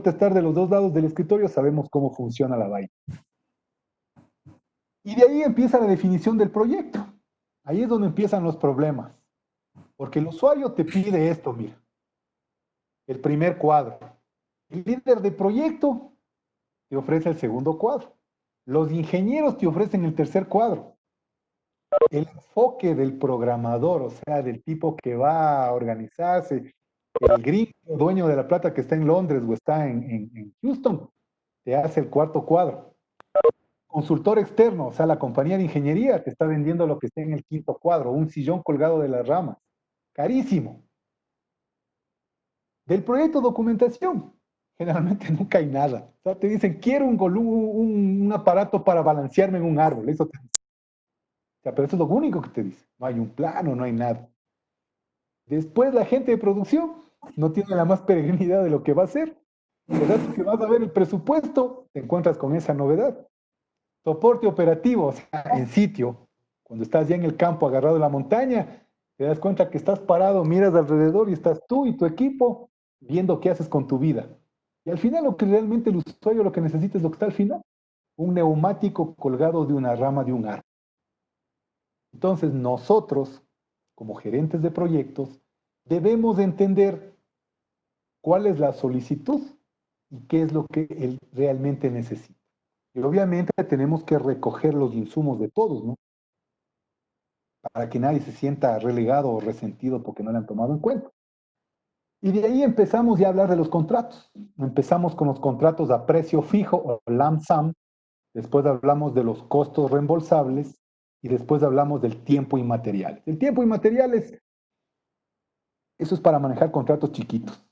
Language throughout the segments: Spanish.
estar de los dos lados del escritorio, sabemos cómo funciona la vaina. Y de ahí empieza la definición del proyecto. Ahí es donde empiezan los problemas. Porque el usuario te pide esto, mira. El primer cuadro. El líder de proyecto te ofrece el segundo cuadro. Los ingenieros te ofrecen el tercer cuadro. El enfoque del programador, o sea, del tipo que va a organizarse, el gringo dueño de la plata que está en Londres o está en Houston, te hace el cuarto cuadro. Consultor externo, o sea, la compañía de ingeniería te está vendiendo lo que está en el quinto cuadro, un sillón colgado de las ramas. Carísimo. Del proyecto documentación, generalmente nunca hay nada. O sea, te dicen, quiero un aparato para balancearme en un árbol. Eso te dice. O sea, pero eso es lo único que te dice. No hay un plano, no hay nada. Después la gente de producción no tiene la más peregrinidad de lo que va a hacer. El rato que vas a ver el presupuesto, te encuentras con esa novedad. Soporte operativo, o sea, en sitio. Cuando estás ya en el campo agarrado en la montaña, te das cuenta que estás parado, miras alrededor y estás tú y tu equipo viendo qué haces con tu vida. Y al final lo que realmente el usuario lo que necesita es lo que está al final, un neumático colgado de una rama de un árbol. Entonces nosotros, como gerentes de proyectos, debemos entender cuál es la solicitud y qué es lo que él realmente necesita. Y obviamente tenemos que recoger los insumos de todos, ¿no? Para que nadie se sienta relegado o resentido porque no le han tomado en cuenta. Y de ahí empezamos ya a hablar de los contratos. Empezamos con los contratos a precio fijo o lump sum, después hablamos de los costos reembolsables y después hablamos del tiempo inmaterial. El tiempo inmaterial eso es para manejar contratos chiquitos.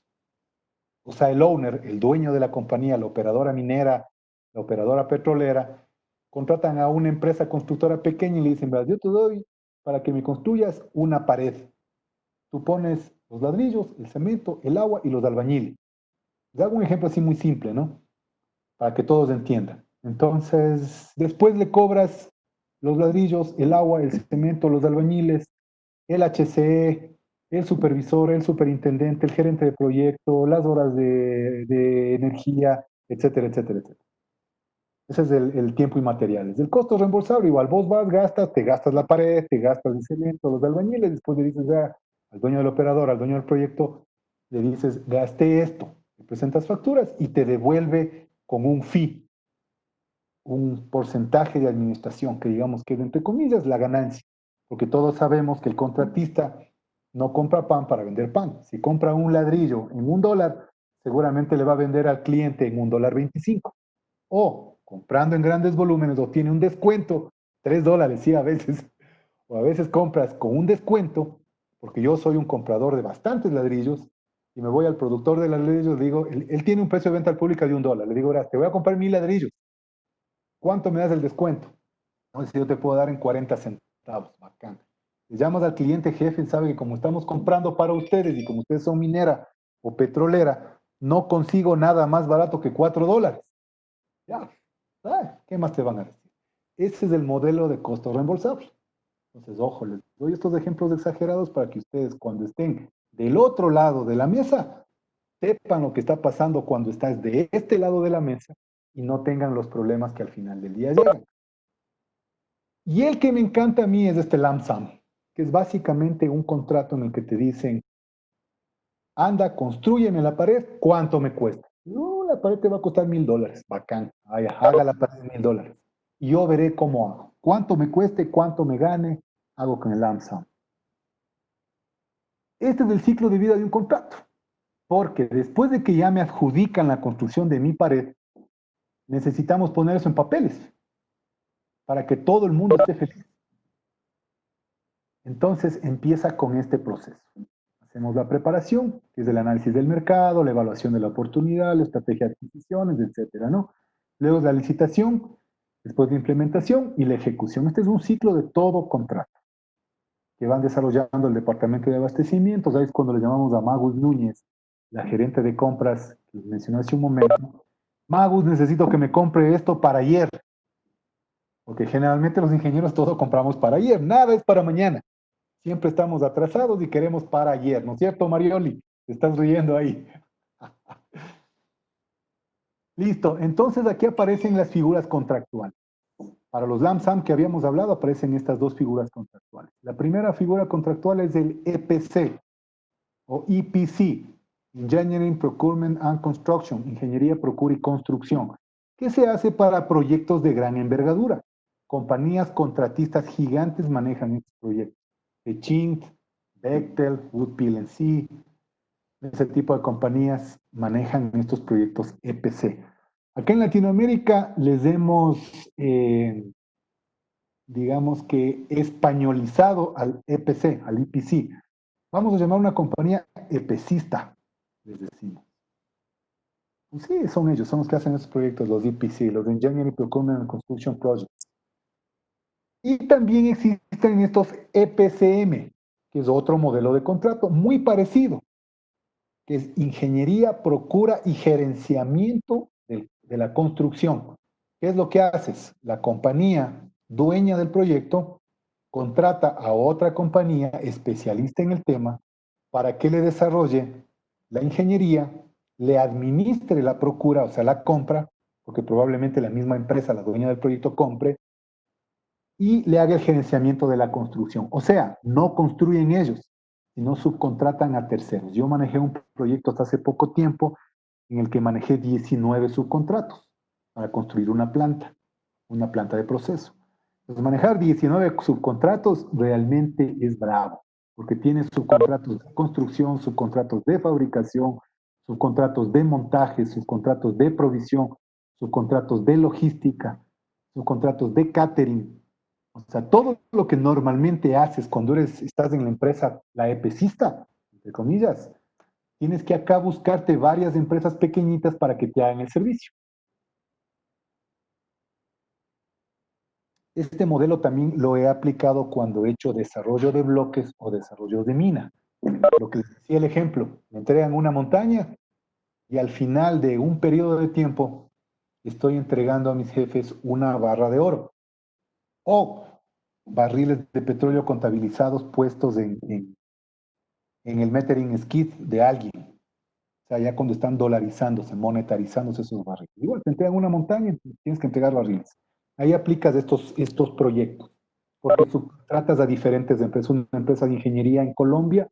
O sea, el owner, el dueño de la compañía, la operadora minera, la operadora petrolera, contratan a una empresa constructora pequeña y le dicen, yo te doy para que me construyas una pared. Tú pones los ladrillos, el cemento, el agua y los albañiles. Les hago un ejemplo así muy simple, ¿no? Para que todos entiendan. Entonces, después le cobras los ladrillos, el agua, el cemento, los albañiles, el HCE, el supervisor, el superintendente, el gerente de proyecto, las horas de energía, etcétera, etcétera, etcétera. Ese es el tiempo inmaterial. El costo reembolsable, igual vos vas, gastas, te gastas la pared, te gastas el cemento, los albañiles, después le dices al dueño del operador, al dueño del proyecto, le dices, gasté esto, le presentas facturas y te devuelve con un fee, un porcentaje de administración, que digamos que es entre comillas la ganancia, porque todos sabemos que el contratista no compra pan para vender pan. Si compra un ladrillo en $1, seguramente le va a vender al cliente en $1.25. O comprando en grandes volúmenes obtiene un descuento, $3, sí, a veces, o a veces compras con un descuento, porque yo soy un comprador de bastantes ladrillos, y me voy al productor de ladrillos, le digo, él tiene un precio de venta al público de $1, le digo, te voy a comprar 1000 ladrillos, ¿cuánto me das el descuento? No sé si yo te puedo dar en 40 centavos, bacán. Le llamas al cliente jefe y sabe que como estamos comprando para ustedes y como ustedes son minera o petrolera, no consigo nada más barato que $4. Ya, ¿qué más te van a decir? Ese es el modelo de costo reembolsable. Entonces, ojo, les doy estos ejemplos exagerados para que ustedes cuando estén del otro lado de la mesa, sepan lo que está pasando cuando estás de este lado de la mesa y no tengan los problemas que al final del día llegan. Y el que me encanta a mí es este lump sum, que es básicamente un contrato en el que te dicen, anda, construyeme la pared, ¿cuánto me cuesta? No, la pared te va a costar $1000, bacán, haga la pared de $1000. Y yo veré cómo hago. Cuánto me cueste, cuánto me gane, hago con el lump sum. Este es el ciclo de vida de un contrato, porque después de que ya me adjudican la construcción de mi pared, necesitamos poner eso en papeles para que todo el mundo esté feliz. Entonces empieza con este proceso. Hacemos la preparación, que es el análisis del mercado, la evaluación de la oportunidad, la estrategia de adquisiciones, etcétera, ¿no? Luego es la licitación, después la implementación y la ejecución. Este es un ciclo de todo contrato que van desarrollando el departamento de abastecimiento. ¿Sabes? Cuando le llamamos a Magus Núñez, la gerente de compras que mencioné hace un momento. Magus, necesito que me compre esto para ayer. Porque generalmente los ingenieros todo compramos para ayer, nada es para mañana. Siempre estamos atrasados y queremos para ayer, ¿no es cierto, Marioli? Te estás riendo ahí. Listo, entonces aquí aparecen las figuras contractuales. Para los LAMSAM que habíamos hablado aparecen estas dos figuras contractuales. La primera figura contractual es el EPC o EPC, Engineering, Procurement and Construction, Ingeniería, Procura y Construcción, que se hace para proyectos de gran envergadura. Compañías contratistas gigantes manejan estos proyectos. Techint, Bechtel, Wood PLC, ese tipo de compañías manejan estos proyectos EPC. Acá en Latinoamérica les hemos, digamos que, españolizado al EPC, al EPC. Vamos a llamar una compañía EPCista, les decimos. Pues sí, son ellos, son los que hacen estos proyectos, los EPC, los Engineering Procurement and Construction Projects. Y también existen estos EPCM, que es otro modelo de contrato muy parecido, que es ingeniería, procura y gerenciamiento de la construcción. ¿Qué es lo que haces? La compañía dueña del proyecto contrata a otra compañía especialista en el tema para que le desarrolle la ingeniería, le administre la procura, o sea, la compra, porque probablemente la misma empresa, la dueña del proyecto, compre, y le haga el gerenciamiento de la construcción. O sea, no construyen ellos, sino subcontratan a terceros. Yo manejé un proyecto hasta hace poco tiempo en el que manejé 19 subcontratos para construir una planta de proceso. Entonces, manejar 19 subcontratos realmente es bravo, porque tienes subcontratos de construcción, subcontratos de fabricación, subcontratos de montaje, subcontratos de provisión, subcontratos de logística, subcontratos de catering. O sea, todo lo que normalmente haces cuando estás en la empresa, la EPCista, entre comillas, tienes que acá buscarte varias empresas pequeñitas para que te hagan el servicio. Este modelo también lo he aplicado cuando he hecho desarrollo de bloques o desarrollo de mina. Lo que les decía el ejemplo, me entregan una montaña y al final de un periodo de tiempo estoy entregando a mis jefes una barra de oro o barriles de petróleo contabilizados puestos en el metering skid de alguien. O sea, ya cuando están dolarizándose, monetarizándose esos barriles. Igual te entregan una montaña y tienes que entregar barriles. Ahí aplicas estos proyectos, porque tratas a diferentes empresas. Una empresa de ingeniería en Colombia,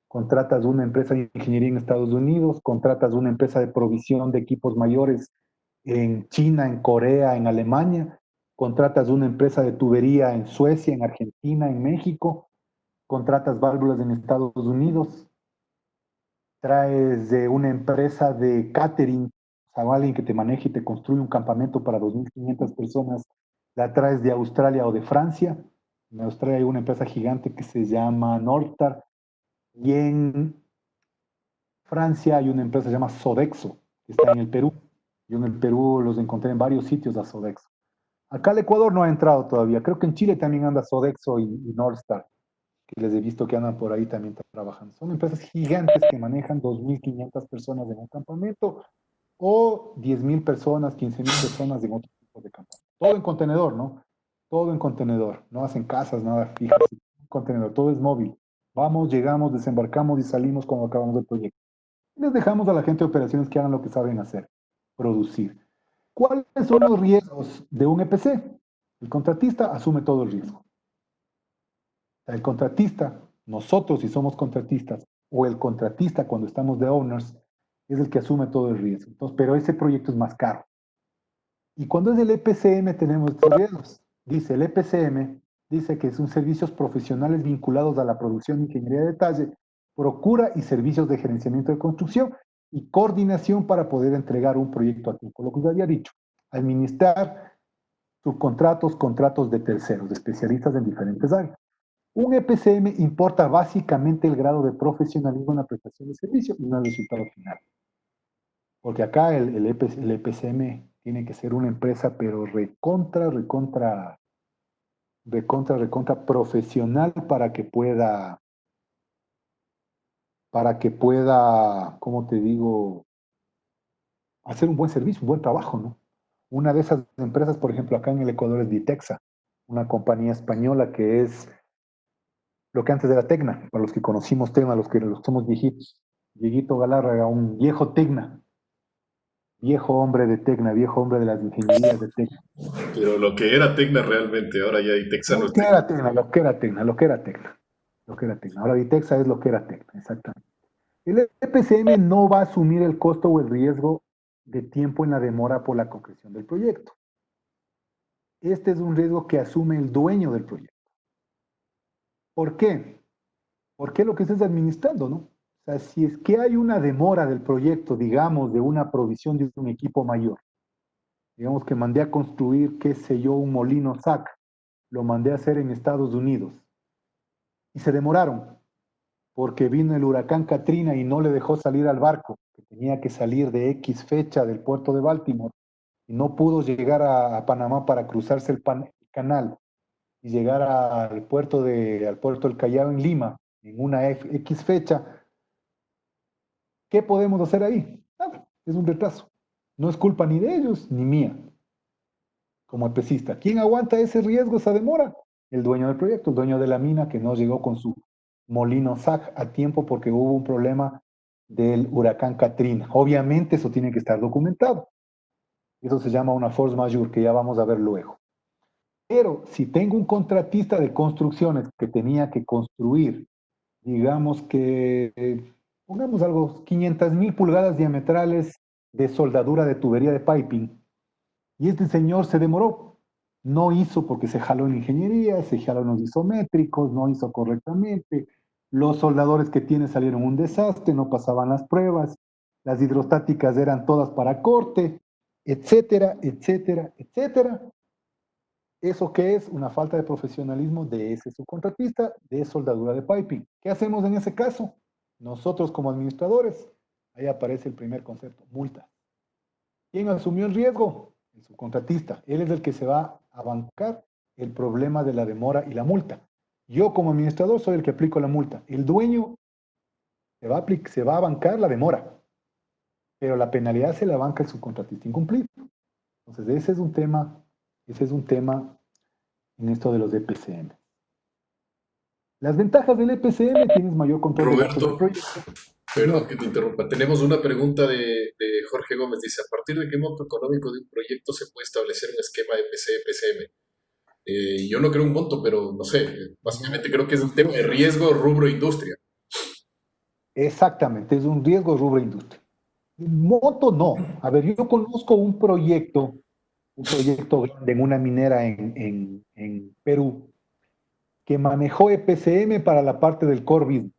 contratas una empresa de ingeniería en Estados Unidos, contratas una empresa de provisión de equipos mayores en China, en Corea, en Alemania, contratas una empresa de tubería en Suecia, en Argentina, en México, contratas válvulas en Estados Unidos, traes de una empresa de catering, o sea, alguien que te maneje y te construye un campamento para 2.500 personas, la traes de Australia o de Francia. En Australia hay una empresa gigante que se llama Northstar y en Francia hay una empresa que se llama Sodexo, que está en el Perú. Yo en el Perú los encontré en varios sitios a Sodexo. Acá el Ecuador no ha entrado todavía. Creo que en Chile también anda Sodexo y Northstar, que les he visto que andan por ahí también trabajando. Son empresas gigantes que manejan 2.500 personas en un campamento o 10.000 personas, 15.000 personas en otro tipo de campamento. Todo en contenedor, ¿no? Todo en contenedor. No hacen casas, nada fijas. Contenedor, todo es móvil. Vamos, llegamos, desembarcamos y salimos cuando acabamos el proyecto. Les dejamos a la gente de operaciones que hagan lo que saben hacer, producir. ¿Cuáles son los riesgos de un EPC? El contratista asume todo el riesgo. El contratista, nosotros si somos contratistas, o el contratista cuando estamos de owners, es el que asume todo el riesgo. Entonces, pero ese proyecto es más caro. Y cuando es el EPCM tenemos estos riesgos. Dice el EPCM, dice que son servicios profesionales vinculados a la producción, ingeniería de detalle, procura y servicios de gerenciamiento de construcción y coordinación para poder entregar un proyecto a tiempo. Lo que os había dicho, administrar subcontratos, contratos de terceros, de especialistas en diferentes áreas. Un EPCM importa básicamente el grado de profesionalismo en la prestación de servicio y no el resultado final. Porque acá el EPCM tiene que ser una empresa, pero recontra profesional para que pueda, ¿cómo te digo? Hacer un buen servicio, un buen trabajo, ¿no? Una de esas empresas, por ejemplo, acá en el Ecuador es Ditexa, una compañía española que es lo que antes era Tecna, para los que conocimos Tecna, los que somos viejitos. Dieguito Galárraga, un viejo Tecna. viejo hombre de Tecna, viejo hombre de las ingenierías de Tecna. Pero lo que era Tecna realmente, ahora ya hay texanos Lo que Tecna. era Tecna, lo que era Tecna, lo que era Tecna, lo que era Tecna. Ahora Vitexa es lo que era Tecna, exactamente. El EPCM no va a asumir el costo o el riesgo de tiempo en la demora por la concreción del proyecto. Este es un riesgo que asume el dueño del proyecto. ¿Por qué? Porque lo que estés administrando, ¿no? O sea, si es que hay una demora del proyecto, digamos, de una provisión de un equipo mayor, digamos que mandé a construir, qué sé yo, un molino SAC, lo mandé a hacer en Estados Unidos y se demoraron porque vino el huracán Katrina y no le dejó salir al barco, que tenía que salir de X fecha del puerto de Baltimore y no pudo llegar a Panamá para cruzarse el canal y llegar al puerto del Callao en Lima en una X fecha. ¿Qué podemos hacer ahí? Nada, es un retraso. No es culpa ni de ellos ni mía como EPCista. ¿Quién aguanta ese riesgo, esa demora? El dueño del proyecto, el dueño de la mina que no llegó con su molino SAC a tiempo porque hubo un problema del huracán Katrina. Obviamente eso tiene que estar documentado. Eso se llama una force majeure que ya vamos a ver luego. Pero si tengo un contratista de construcciones que tenía que construir, digamos que, pongamos algo, 500.000 pulgadas diametrales de soldadura de tubería de piping, y este señor se demoró. No hizo porque se jaló en ingeniería, se jaló en los isométricos, no hizo correctamente. Los soldadores que tiene salieron un desastre, no pasaban las pruebas. Las hidrostáticas eran todas para corte, etcétera, etcétera, etcétera. ¿Eso qué es? Una falta de profesionalismo de ese subcontratista de soldadura de piping. ¿Qué hacemos en ese caso? Nosotros como administradores, ahí aparece el primer concepto, multa. ¿Quién asumió el riesgo? El subcontratista. Él es el que se va a bancar el problema de la demora y la multa. Yo como administrador soy el que aplico la multa. El dueño se va a bancar la demora, pero la penalidad se la banca el subcontratista incumplido. Entonces ese es un tema en esto de los EPCM. Las ventajas del EPCM, tienes mayor control de gastos del Roberto, proyecto. perdón Señor, que te interrumpa. Tenemos una pregunta de Jorge Gómez. Dice, ¿a partir de qué monto económico de un proyecto se puede establecer un esquema EPC-EPCM? Yo no creo un monto, pero no sé. no, Básicamente creo que es un tema de yo, riesgo rubro industria. exactamente, es un riesgo rubro industria. Moto no. A ver, yo conozco un proyecto grande en una minera en Perú, que manejó EPCM para la parte del core business,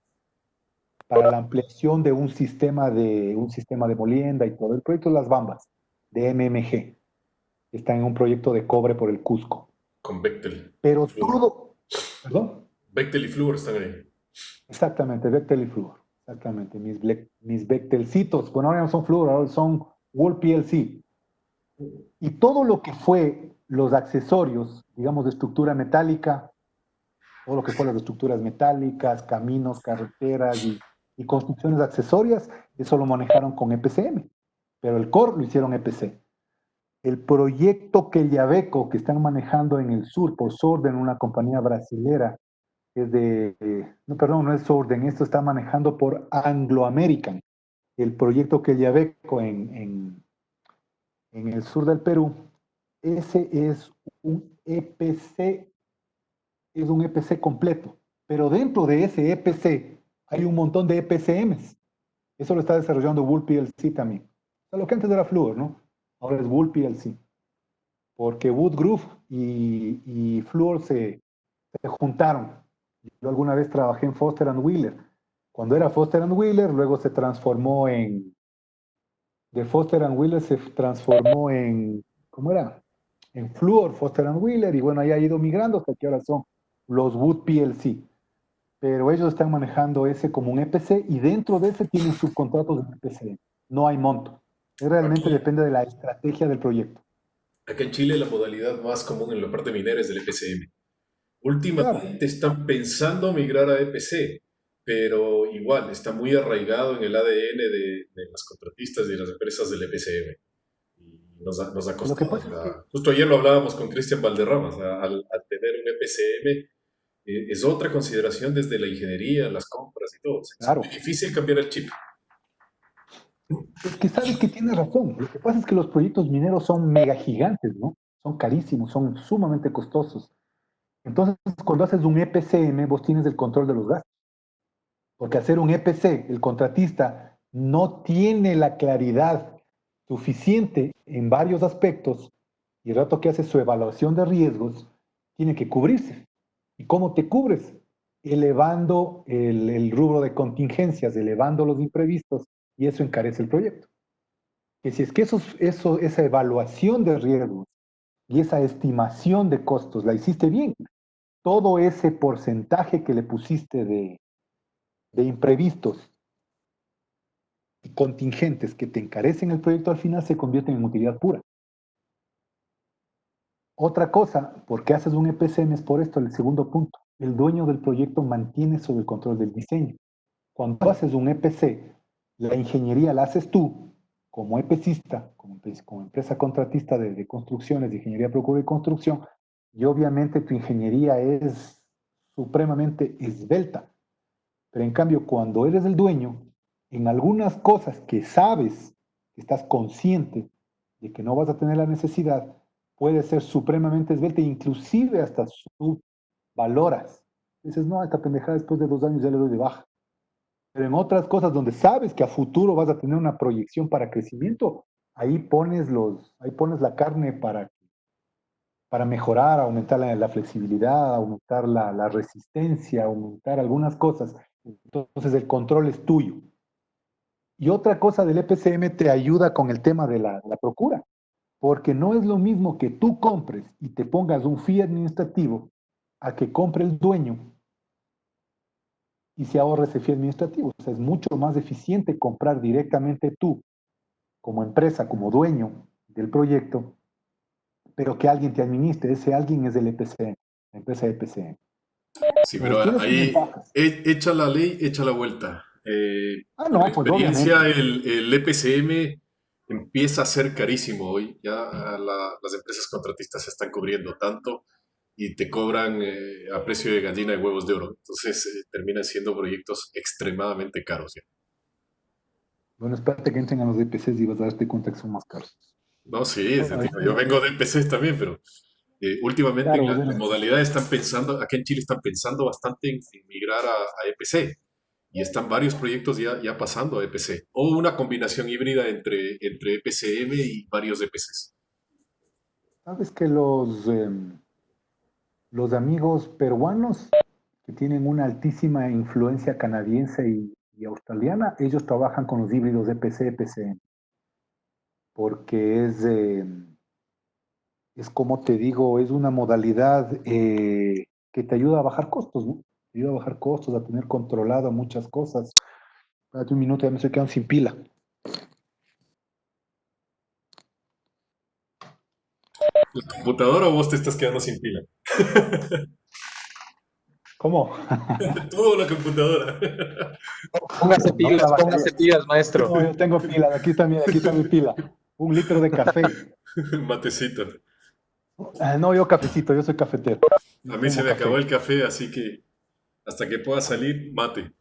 para la ampliación de un sistema de molienda y todo. El proyecto Las Bambas, de MMG, está en un proyecto de cobre por el Cusco. Con Bechtel y Pero Fluor. todo, ¿perdón? Bechtel y Fluor están ahí. Exactamente, Bechtel y Fluor. Exactamente, mis Bechtelcitos. Bueno, ahora no son Fluor, ahora son World PLC. Y todo lo que fue los accesorios, digamos, de estructura metálica, todo lo que fue las estructuras metálicas, caminos, carreteras y construcciones accesorias, eso lo manejaron con EPCM, pero el core lo hicieron EPC. El proyecto Quellaveco que están manejando en el sur por Sorden, una compañía brasilera, es de, no, perdón, no es Sorden, esto está manejando por Anglo American. El proyecto Quellaveco en el sur del Perú, ese es un EPC completo, pero dentro de ese EPC hay un montón de EPCMs. Eso lo está desarrollando Wool PLC también. O sea, lo que antes era Fluor, ¿no? Ahora es Wool PLC, porque Woodgroove y Fluor se juntaron. Yo alguna vez trabajé en Foster and Wheeler. Cuando era Foster and Wheeler, luego se transformó de Foster and Wheeler se transformó ¿cómo era? En Fluor, Foster and Wheeler, y bueno, ahí ha ido migrando hasta que ahora son los Wood PLC. Pero ellos están manejando ese como un EPC y dentro de ese tienen subcontratos de EPC. No hay monto. Realmente Aquí, depende de la estrategia del proyecto. acá en Chile la modalidad más común en la parte minera es del EPCM. Claro, Últimamente están pensando migrar a EPC, pero igual está muy arraigado en el ADN de las contratistas y de las empresas del EPCM. Y nos ha lo que costado. O pasa es sea, que, justo ayer lo hablábamos con Cristian Valderrama. O sea, al tener un EPCM es otra consideración desde la ingeniería, las compras y todo. O sea, es muy claro, difícil cambiar el chip. Es que sabes que tienes razón. Lo que pasa es que los proyectos mineros son mega gigantes, ¿no? Son carísimos, son sumamente costosos. Entonces, cuando haces un EPCM, vos tienes el control de los gastos. Porque hacer un EPC, el contratista no tiene la claridad suficiente en varios aspectos y el rato que hace su evaluación de riesgos, tiene que cubrirse. ¿Y cómo te cubres? Elevando el rubro de contingencias, elevando los imprevistos, y eso encarece el proyecto. Que si es que esa evaluación de riesgos y esa estimación de costos la hiciste bien, todo ese porcentaje que le pusiste de imprevistos y contingentes que te encarecen el proyecto al final se convierten en utilidad pura. Otra cosa, porque haces un EPCM es por esto, el segundo punto. El dueño del proyecto mantiene sobre el control del diseño. Cuando haces un EPC, la ingeniería la haces tú, como EPCista, como empresa contratista de construcciones, de ingeniería, procura y construcción, y obviamente tu ingeniería es supremamente esbelta. Pero en cambio, cuando eres el dueño, en algunas cosas que sabes, que estás consciente de que no vas a tener la necesidad, puede ser supremamente esbelta, inclusive hasta subvaloras. Dices, no, esta pendejada después de 2 años ya le doy de baja. Pero en otras cosas donde sabes que a futuro vas a tener una proyección para crecimiento, ahí pones la carne para mejorar, aumentar la flexibilidad, aumentar la resistencia, aumentar algunas cosas. Entonces el control es tuyo. Y otra cosa del EPCM te ayuda con el tema de la procura, porque no es lo mismo que tú compres y te pongas un fee administrativo a que compre el dueño y se ahorre ese fee administrativo. O sea, es mucho más eficiente comprar directamente tú, como empresa, como dueño del proyecto, pero que alguien te administre. Ese alguien es el EPCM, la empresa EPCM. Sí, Entonces, pero tiene sus ahí ventajas. echa la ley, echa la vuelta. Ah, Por no, pues obviamente. experiencia, el EPCM empieza a ser carísimo hoy. Ya las empresas contratistas se están cubriendo tanto y te cobran a precio de gallina de huevos de oro. Entonces terminan siendo proyectos extremadamente caros ya. Bueno, espérate que entren a los EPCs y vas a darte cuenta que son más caros. No, sí, Ay, yo vengo de EPCs también, pero últimamente claro, las verás. modalidades están pensando, acá en Chile están pensando bastante en migrar a EPC. Y están varios proyectos ya pasando a EPC. O una combinación híbrida entre EPCM y varios EPCs. Sabes que los amigos peruanos que tienen una altísima influencia canadiense y australiana, ellos trabajan con los híbridos EPC, EPCM, porque es como te digo, es una modalidad que te ayuda a bajar costos, ¿no? Te ayuda a bajar costos, a tener controlado muchas cosas. Espérate un minuto, ya me estoy quedando sin pila. ¿La computadora o vos te estás quedando sin pila? ¿Cómo? Tú o la computadora. No, la batería. Póngase pilas, maestro. No, yo tengo pila, aquí está mi pila. 1 litro de café. Matecito. No, yo cafecito, yo soy cafetero. A Yo mí se tomo me acabó café. el café, así que hasta que pueda salir, mate.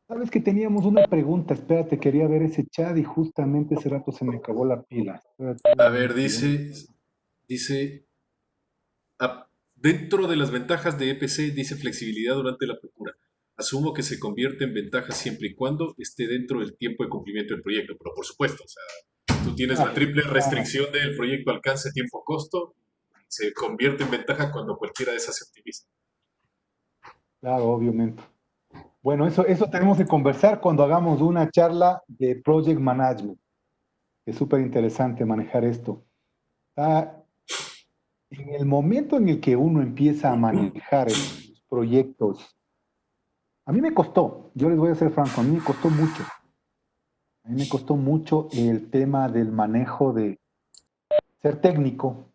Sabes que teníamos una pregunta, espérate, quería ver ese chat y justamente ese rato se me acabó la pila. Espérate A un ver, segundo. dice, dentro de las ventajas de EPC, dice flexibilidad durante la procura. Asumo que se convierte en ventaja siempre y cuando esté dentro del tiempo de cumplimiento del proyecto, pero por supuesto, o sea, tú tienes la Ah, triple claro, restricción del proyecto alcance, tiempo, costo, se convierte en ventaja cuando cualquiera de esas se optimiza. claro, obviamente. Bueno, eso tenemos que conversar cuando hagamos una charla de Project Management. Es súper interesante manejar esto. Ah, en el momento en el que uno empieza a manejar estos proyectos, a mí me costó, yo les voy a ser franco, a mí me costó mucho. A mí me costó mucho el tema del manejo de ser técnico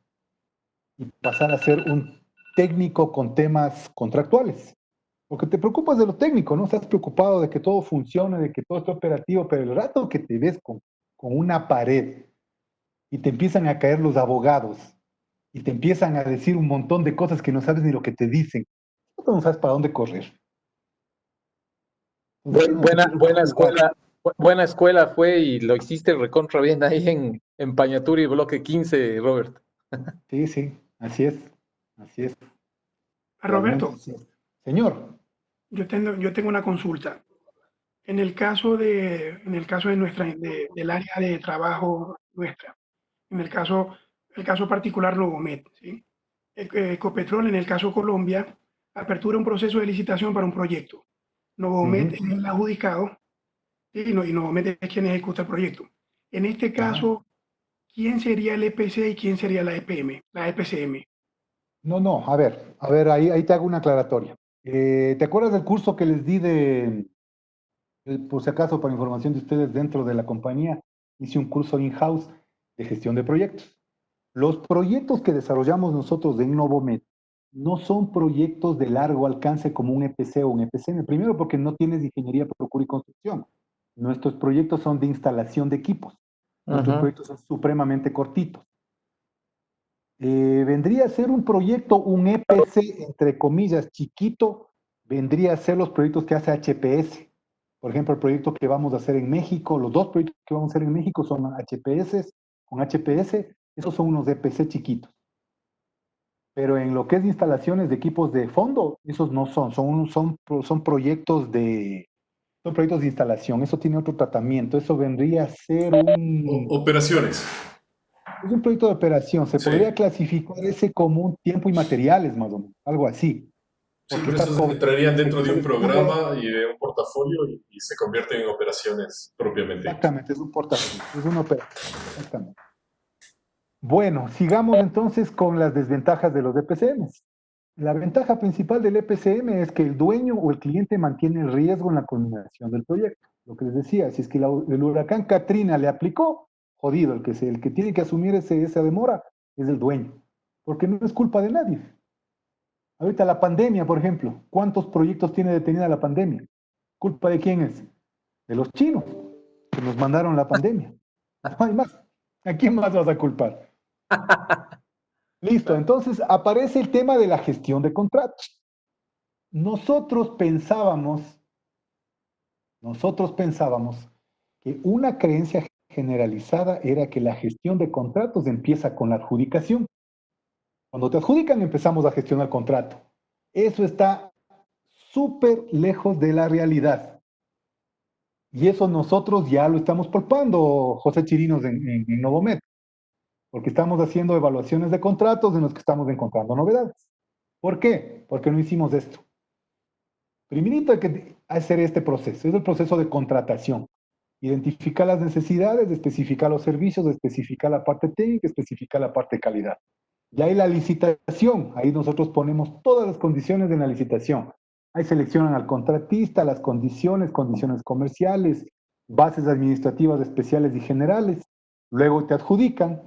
y pasar a ser un técnico con temas contractuales. Porque te preocupas de lo técnico, ¿no? Estás preocupado de que todo funcione, de que todo esté operativo, pero el rato que te ves con una pared y te empiezan a caer los abogados y te empiezan a decir un montón de cosas que no sabes ni lo que te dicen, no sabes para dónde correr. Entonces, ahí es donde Buena, tienes que buena pensar. escuela, Buena escuela fue y lo hiciste recontra bien ahí en Pañaturi, bloque 15, Robert. Sí, sí, así es, así es, realmente Roberto, así es. Señor, yo tengo una consulta. En el caso de del área de trabajo nuestra, en el caso particular Novomet, ¿sí? Ecopetrol, en el caso Colombia, apertura un proceso de licitación para un proyecto. Novomet ujú, es el adjudicado, ¿sí? Y Novomet es quien ejecuta el proyecto. En este ajá. caso, ¿quién sería el EPC y quién sería la EPM, la EPCM? No, no, a ver, ahí te hago una aclaratoria. ¿Te acuerdas del curso que les di por si acaso, para información de ustedes dentro de la compañía, hice un curso in-house de gestión de proyectos? Los proyectos que desarrollamos nosotros en Novomed no son proyectos de largo alcance como un EPC o un EPCM. Primero porque no tienes ingeniería, procura y construcción. Nuestros proyectos son de instalación de equipos. Nuestros Ujú. proyectos son supremamente cortitos. Vendría a ser un proyecto, un EPC, entre comillas, chiquito, vendría a ser los proyectos que hace HPS. Por ejemplo, el proyecto que vamos a hacer en México, los dos proyectos que vamos a hacer en México son HPS, con HPS, esos son unos EPC chiquitos. Pero en lo que es instalaciones de equipos de fondo, esos no son son proyectos de instalación, eso tiene otro tratamiento, eso vendría a ser Operaciones. es un proyecto de operación, se Sí. podría clasificar ese como un tiempo y materiales más o menos, algo así, Sí, porque pero está esos sobre entrarían dentro de servicio un de estudio, programa y de un portafolio y se convierten en operaciones propiamente dichas. exactamente, es un portafolio, es una operación, exactamente. Bueno, sigamos entonces con las desventajas de los EPCMs. La ventaja principal del EPCM es que el dueño o el cliente mantiene el riesgo en la culminación del proyecto. Lo que les decía, si es que el huracán Katrina le aplicó, jodido, el que tiene que asumir esa demora es el dueño, porque no es culpa de nadie. Ahorita la pandemia, por ejemplo, ¿cuántos proyectos tiene detenida la pandemia? ¿Culpa de quién es? De los chinos, que nos mandaron la pandemia. No hay más. ¿A quién más vas a culpar? Listo, entonces aparece el tema de la gestión de contratos. Nosotros pensábamos, nosotros pensábamos que una creencia generalizada era que la gestión de contratos empieza con la adjudicación. Cuando te adjudican empezamos a gestionar el contrato. Eso está súper lejos de la realidad. Y eso nosotros ya lo estamos palpando, José Chirinos, en Novomed, porque estamos haciendo evaluaciones de contratos en los que estamos encontrando novedades. ¿Por qué? Porque no hicimos esto. Primerito hay que hacer este proceso, es el proceso de contratación. Identificar las necesidades, especificar los servicios, especificar la parte técnica, especificar la parte de calidad. Y ahí la licitación, ahí nosotros ponemos todas las condiciones de la licitación. Ahí seleccionan al contratista, las condiciones, condiciones comerciales, bases administrativas especiales y generales. Luego te adjudican,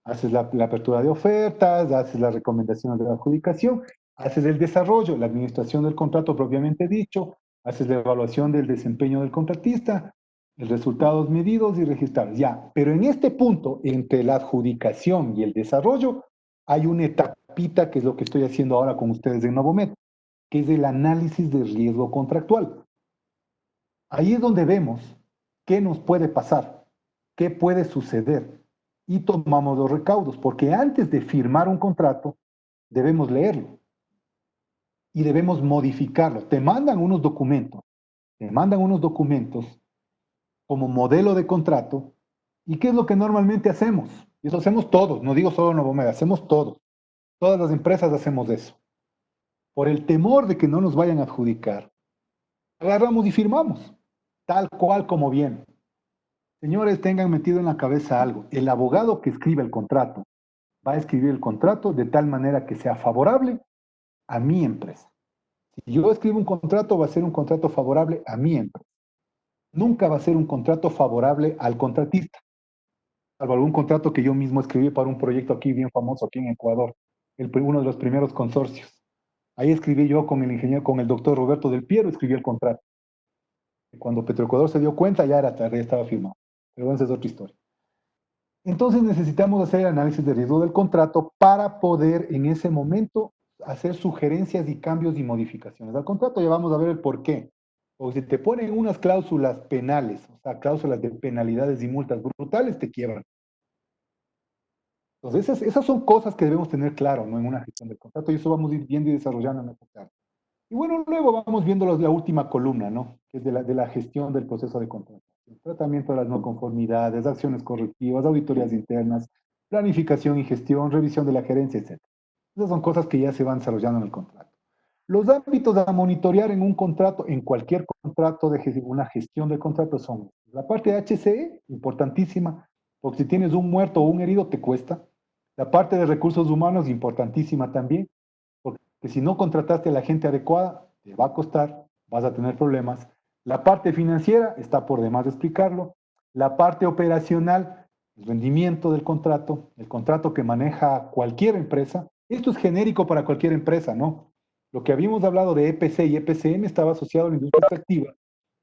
haces la apertura de ofertas, haces las recomendaciones de la adjudicación, haces el desarrollo, la administración del contrato propiamente dicho, haces la evaluación del desempeño del contratista, los resultados medidos y registrados. Ya, pero en este punto, entre la adjudicación y el desarrollo, hay una etapita que es lo que estoy haciendo ahora con ustedes en Novomed, que es el análisis de riesgo contractual. Ahí es donde vemos qué nos puede pasar, qué puede suceder y tomamos los recaudos, porque antes de firmar un contrato debemos leerlo y debemos modificarlo. Te mandan unos documentos como modelo de contrato. ¿Y qué es lo que normalmente hacemos? Y eso hacemos todos, no digo solo Novomed, hacemos todos. Todas las empresas hacemos eso. Por el temor de que no nos vayan a adjudicar, agarramos y firmamos, tal cual como viene. Señores, tengan metido en la cabeza algo. El abogado que escribe el contrato va a escribir el contrato de tal manera que sea favorable a mi empresa. Si yo escribo un contrato, va a ser un contrato favorable a mi empresa. Nunca va a ser un contrato favorable al contratista, salvo algún contrato que yo mismo escribí para un proyecto aquí bien famoso, aquí en Ecuador, uno de los primeros consorcios. Ahí escribí yo con el ingeniero, con el doctor Roberto del Piero, escribí el contrato. Y cuando Petroecuador se dio cuenta, ya era tarde, ya estaba firmado. Pero bueno, esa es otra historia. Entonces necesitamos hacer el análisis de riesgo del contrato para poder en ese momento hacer sugerencias y cambios y modificaciones al contrato. Ya vamos a ver el por qué. O si te ponen unas cláusulas penales, o sea, cláusulas de penalidades y multas brutales, te quiebran. Entonces, esas son cosas que debemos tener claro, ¿no? En una gestión del contrato, y eso vamos a ir viendo y desarrollando en esta charla. Y bueno, luego vamos viendo la última columna, ¿no? Que es de la gestión del proceso de contratación. Tratamiento de las no conformidades, acciones correctivas, auditorías internas, planificación y gestión, revisión de la gerencia, etc. Esas son cosas que ya se van desarrollando en el contrato. Los ámbitos a monitorear en un contrato, en cualquier contrato de una gestión de contrato son la parte de HCE, importantísima, porque si tienes un muerto o un herido te cuesta. La parte de recursos humanos, importantísima también, porque si no contrataste a la gente adecuada, te va a costar, vas a tener problemas. La parte financiera, está por demás de explicarlo. La parte operacional, el rendimiento del contrato, el contrato que maneja cualquier empresa. Esto es genérico para cualquier empresa, ¿no? Lo que habíamos hablado de EPC y EPCM estaba asociado a la industria extractiva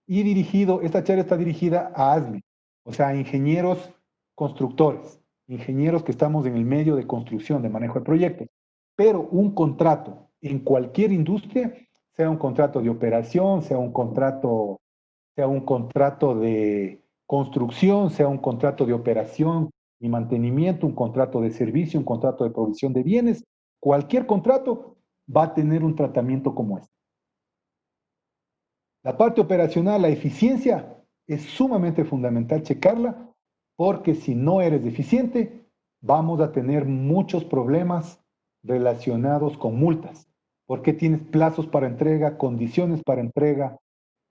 y dirigido, esta charla está dirigida a ASME, o sea, a ingenieros constructores, ingenieros que estamos en el medio de construcción, de manejo de proyectos. Pero un contrato en cualquier industria, sea un contrato de operación, sea un contrato de construcción, sea un contrato de operación y mantenimiento, un contrato de servicio, un contrato de provisión de bienes, cualquier contrato va a tener un tratamiento como este. La parte operacional, la eficiencia, es sumamente fundamental checarla, porque si no eres eficiente, vamos a tener muchos problemas relacionados con multas, porque tienes plazos para entrega, condiciones para entrega,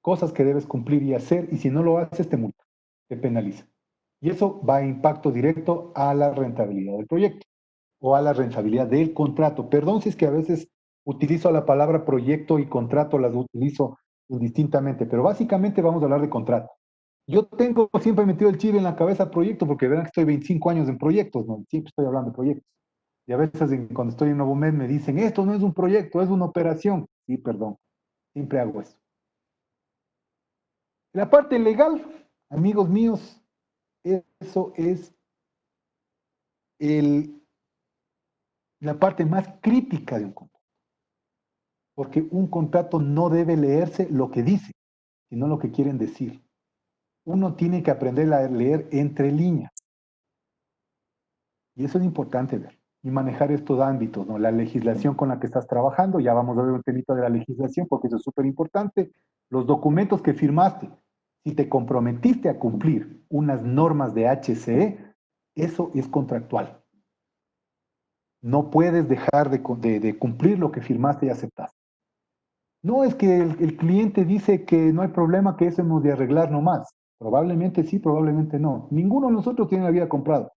cosas que debes cumplir y hacer, y si no lo haces, te multa, te penaliza. Y eso va a impacto directo a la rentabilidad del proyecto o a la rentabilidad del contrato. Perdón si es que a veces utilizo la palabra proyecto y contrato, las utilizo indistintamente, pero básicamente vamos a hablar de contrato. Yo tengo siempre metido el chip en la cabeza proyecto, porque verán que estoy 25 años en proyectos, ¿no? Siempre estoy hablando de proyectos. Y a veces cuando estoy en Novomed me dicen, esto no es un proyecto, es una operación. Sí, perdón, siempre hago eso. La parte legal, amigos míos, eso es la parte más crítica de un contrato. Porque un contrato no debe leerse lo que dice, sino lo que quieren decir. Uno tiene que aprender a leer entre líneas. Y eso es importante ver. Y manejar estos ámbitos, ¿no? La legislación con la que estás trabajando, ya vamos a ver un temita de la legislación, porque eso es súper importante. Los documentos que firmaste, si te comprometiste a cumplir unas normas de HCE, eso es contractual. No puedes dejar de cumplir lo que firmaste y aceptaste. No es que el cliente dice que no hay problema, que eso hemos de arreglar nomás. Probablemente sí, probablemente no. Ninguno de nosotros tiene la vida comprada.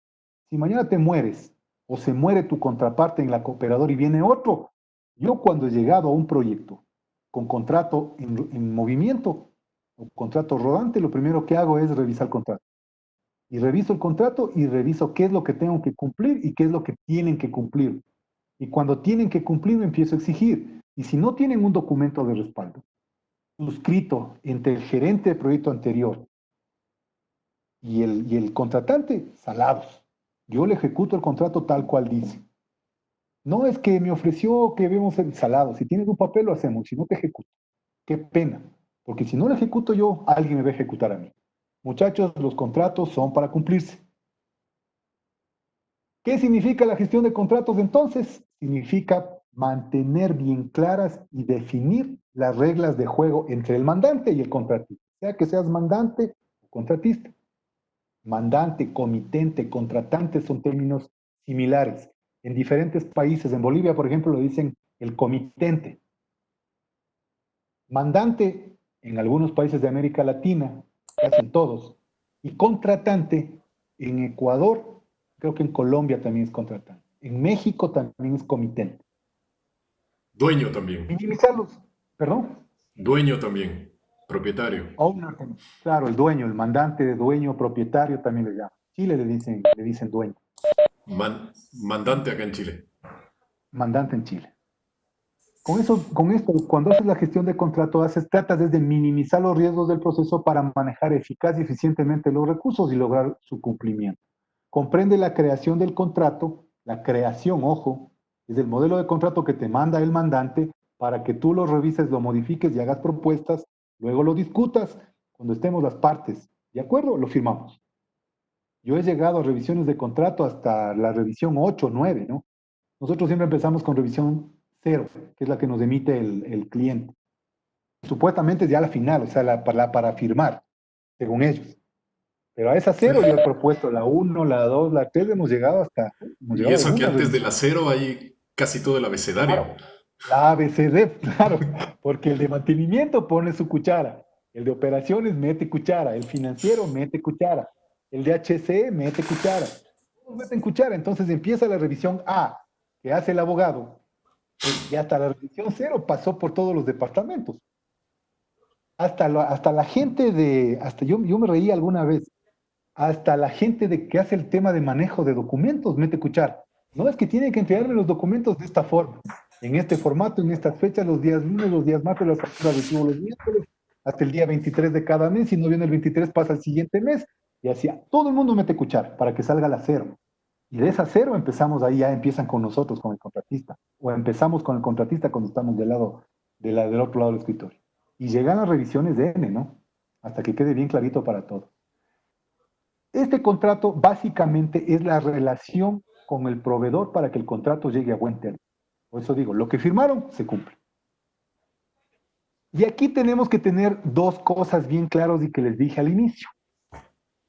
Si mañana te mueres o se muere tu contraparte en la cooperadora y viene otro, yo cuando he llegado a un proyecto con contrato en movimiento o contrato rodante, lo primero que hago es revisar el contrato. Y reviso el contrato y reviso qué es lo que tengo que cumplir y qué es lo que tienen que cumplir. Y cuando tienen que cumplir, me empiezo a exigir. Y si no tienen un documento de respaldo suscrito entre el gerente del proyecto anterior y el contratante, salados. Yo le ejecuto el contrato tal cual dice. No es que me ofreció que vemos el salado. Si tienes un papel, lo hacemos. Si no, te ejecuto. Qué pena. Porque si no lo ejecuto yo, alguien me va a ejecutar a mí. Muchachos, los contratos son para cumplirse. ¿Qué significa la gestión de contratos entonces? Significa mantener bien claras y definir las reglas de juego entre el mandante y el contratista. Sea que seas mandante o contratista. Mandante, comitente, contratante son términos similares. En diferentes países, en Bolivia, por ejemplo, lo dicen el comitente. Mandante, en algunos países de América Latina, casi en todos. Y contratante, en Ecuador, creo que en Colombia también es contratante. En México también es comitente. Dueño también. Minimizarlos, perdón. Dueño también. Propietario. Owner, claro, el dueño, el mandante, dueño, propietario también le llaman. Chile le dicen dueño. Mandante acá en Chile. Mandante en Chile. Con esto, cuando haces la gestión de contrato, tratas desde minimizar los riesgos del proceso para manejar eficaz y eficientemente los recursos y lograr su cumplimiento. Comprende la creación del contrato, la creación, ojo, es el modelo de contrato que te manda el mandante para que tú lo revises, lo modifiques y hagas propuestas Luego lo discutas, cuando estemos las partes de acuerdo, lo firmamos. Yo he llegado a revisiones de contrato hasta la revisión 8, 9, ¿no? Nosotros siempre empezamos con revisión 0, que es la que nos emite el cliente. Supuestamente es ya la final, o sea, para firmar, según ellos. Pero a esa 0 yo he propuesto la 1, la 2, la 3, hemos Y llegado a eso que algunas antes de revisiones. la cero hay casi todo el abecedario. Claro, la ABCD, claro, porque el de mantenimiento pone su cuchara, el de operaciones mete cuchara, el financiero mete cuchara, el de HC mete cuchara, todos meten cuchara, entonces empieza la revisión A, que hace el abogado, y hasta la revisión 0 pasó por todos los departamentos. Hasta la gente hasta yo me reí alguna vez, hasta la gente que hace el tema de manejo de documentos mete cuchara. No es que tienen que entregarme los documentos de esta forma, en este formato, en estas fechas, los días lunes, los días martes, las facturas recibo los miércoles, hasta el día 23 de cada mes. Si no viene el 23, pasa el siguiente mes. Y así, todo el mundo mete cuchara para que salga la 0. Y de esa 0 empezamos, ahí ya empiezan con nosotros, con el contratista. O empezamos con el contratista cuando estamos del otro lado del escritorio. Y llegan las revisiones de N, ¿no? Hasta que quede bien clarito para todos. Este contrato básicamente es la relación con el proveedor para que el contrato llegue a buen término. Por eso digo, lo que firmaron se cumple. Y aquí tenemos que tener dos cosas bien claras y que les dije al inicio.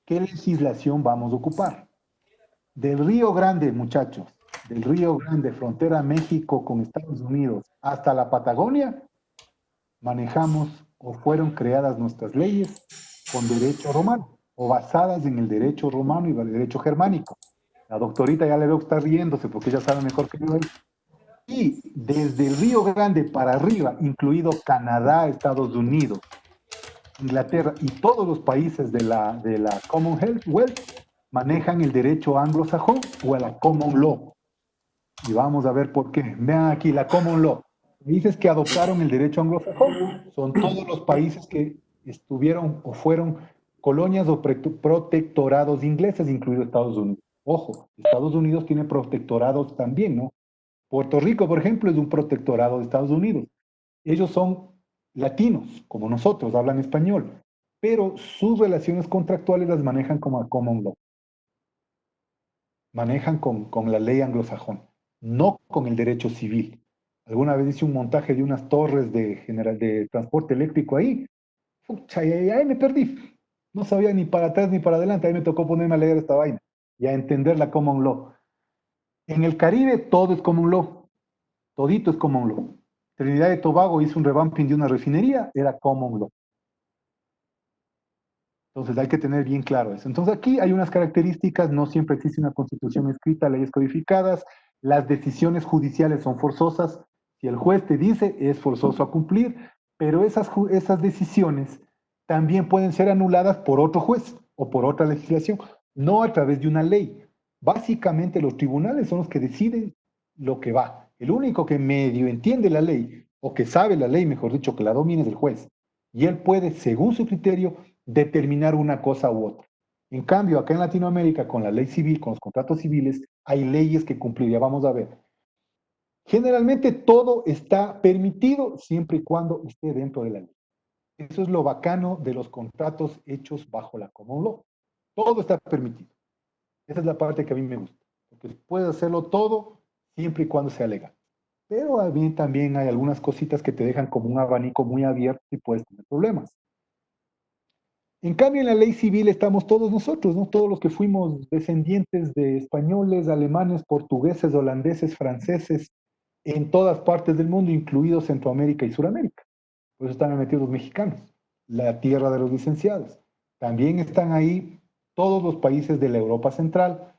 ¿Qué legislación vamos a ocupar? Del Río Grande, muchachos, del Río Grande, frontera México con Estados Unidos, hasta la Patagonia, manejamos o fueron creadas nuestras leyes con derecho romano o basadas en el derecho romano y el derecho germánico. La doctorita ya le veo que está riéndose porque ella sabe mejor que yo. Y desde el Río Grande para arriba, incluido Canadá, Estados Unidos, Inglaterra y todos los países de la Commonwealth, manejan el derecho anglosajón o la Common Law. Y vamos a ver por qué. Vean aquí la Common Law. Países que adoptaron el derecho anglosajón son todos los países que estuvieron o fueron colonias o protectorados ingleses, incluido Estados Unidos. Ojo, Estados Unidos tiene protectorados también, ¿no? Puerto Rico, por ejemplo, es un protectorado de Estados Unidos. Ellos son latinos, como nosotros, hablan español, pero sus relaciones contractuales las manejan como a common law. Manejan con la ley anglosajón, no con el derecho civil. Alguna vez hice un montaje de unas torres de transporte eléctrico ahí. Pucha, y ahí me perdí. No sabía ni para atrás ni para adelante. Ahí me tocó ponerme a leer esta vaina y a entender la common law. En el Caribe todo es common law. Todito es common law. Trinidad y Tobago hizo un revamping de una refinería, era common law. Entonces hay que tener bien claro eso. Entonces aquí hay unas características, no siempre existe una constitución escrita, leyes codificadas, las decisiones judiciales son forzosas. Si el juez te dice, es forzoso a cumplir, pero esas decisiones también pueden ser anuladas por otro juez o por otra legislación, no a través de una ley. Básicamente los tribunales son los que deciden lo que va. El único que medio entiende la ley, o que sabe la ley, mejor dicho, que la domina es el juez. Y él puede, según su criterio, determinar una cosa u otra. En cambio, acá en Latinoamérica, con la ley civil, con los contratos civiles, hay leyes que cumplir. Ya vamos a ver. Generalmente todo está permitido siempre y cuando esté dentro de la ley. Eso es lo bacano de los contratos hechos bajo la common law. Todo está permitido. Esa es la parte que a mí me gusta. Porque puedes hacerlo todo siempre y cuando sea legal. Pero también hay algunas cositas que te dejan como un abanico muy abierto y puedes tener problemas. En cambio, en la ley civil estamos todos nosotros, ¿no? Todos los que fuimos descendientes de españoles, alemanes, portugueses, holandeses, franceses, en todas partes del mundo, incluidos Centroamérica y Suramérica. Por eso están metidos los mexicanos, la tierra de los licenciados. También están ahí todos los países de la Europa Central,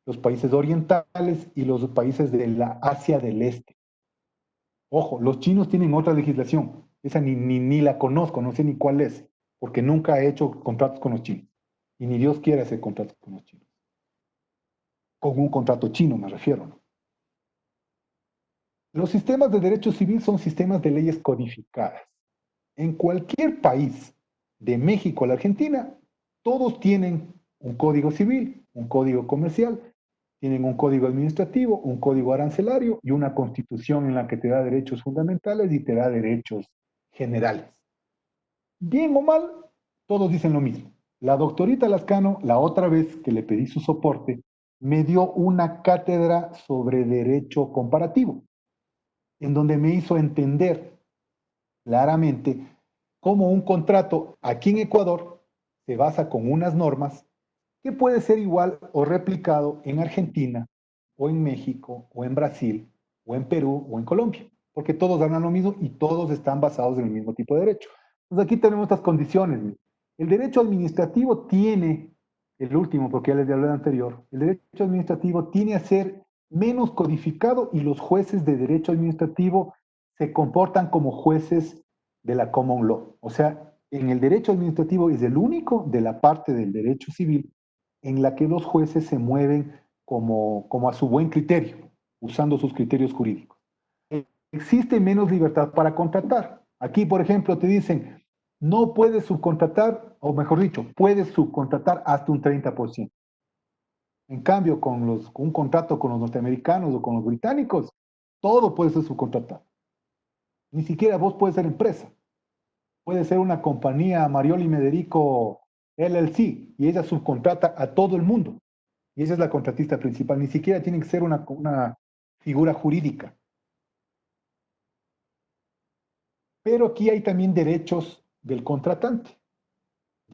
los países orientales y los países de la Asia del Este. Ojo, los chinos tienen otra legislación. Esa ni la conozco, no sé ni cuál es, porque nunca he hecho contratos con los chinos. Y ni Dios quiere hacer contratos con los chinos. Con un contrato chino me refiero, ¿no? Los sistemas de derecho civil son sistemas de leyes codificadas. En cualquier país, de México a la Argentina, todos tienen un código civil, un código comercial, tienen un código administrativo, un código arancelario y una constitución en la que te da derechos fundamentales y te da derechos generales. bien o mal, todos dicen lo mismo. La doctorita Lascano, la otra vez que le pedí su soporte, me dio una cátedra sobre derecho comparativo, en donde me hizo entender claramente cómo un contrato aquí en Ecuador se basa con unas normas que puede ser igual o replicado en Argentina, o en México, o en Brasil, o en Perú, o en Colombia, porque todos ganan lo mismo y todos están basados en el mismo tipo de derecho. Entonces aquí tenemos estas condiciones. El derecho administrativo tiene, el último, porque ya les hablé anterior, el derecho administrativo tiene a ser menos codificado y los jueces de derecho administrativo se comportan como jueces de la common law. O sea, en el derecho administrativo es el único de la parte del derecho civil en la que los jueces se mueven como a su buen criterio, usando sus criterios jurídicos. Existe menos libertad para contratar. Aquí, por ejemplo, te dicen, no puedes subcontratar, o mejor dicho, puedes subcontratar hasta un 30%. En cambio, con un contrato con los norteamericanos o con los británicos, todo puede ser subcontratado. Ni siquiera vos puedes ser empresa. Puede ser una compañía Marioli Mederico LLC y ella subcontrata a todo el mundo. Y esa es la contratista principal. Ni siquiera tiene que ser una figura jurídica. Pero aquí hay también derechos del contratante.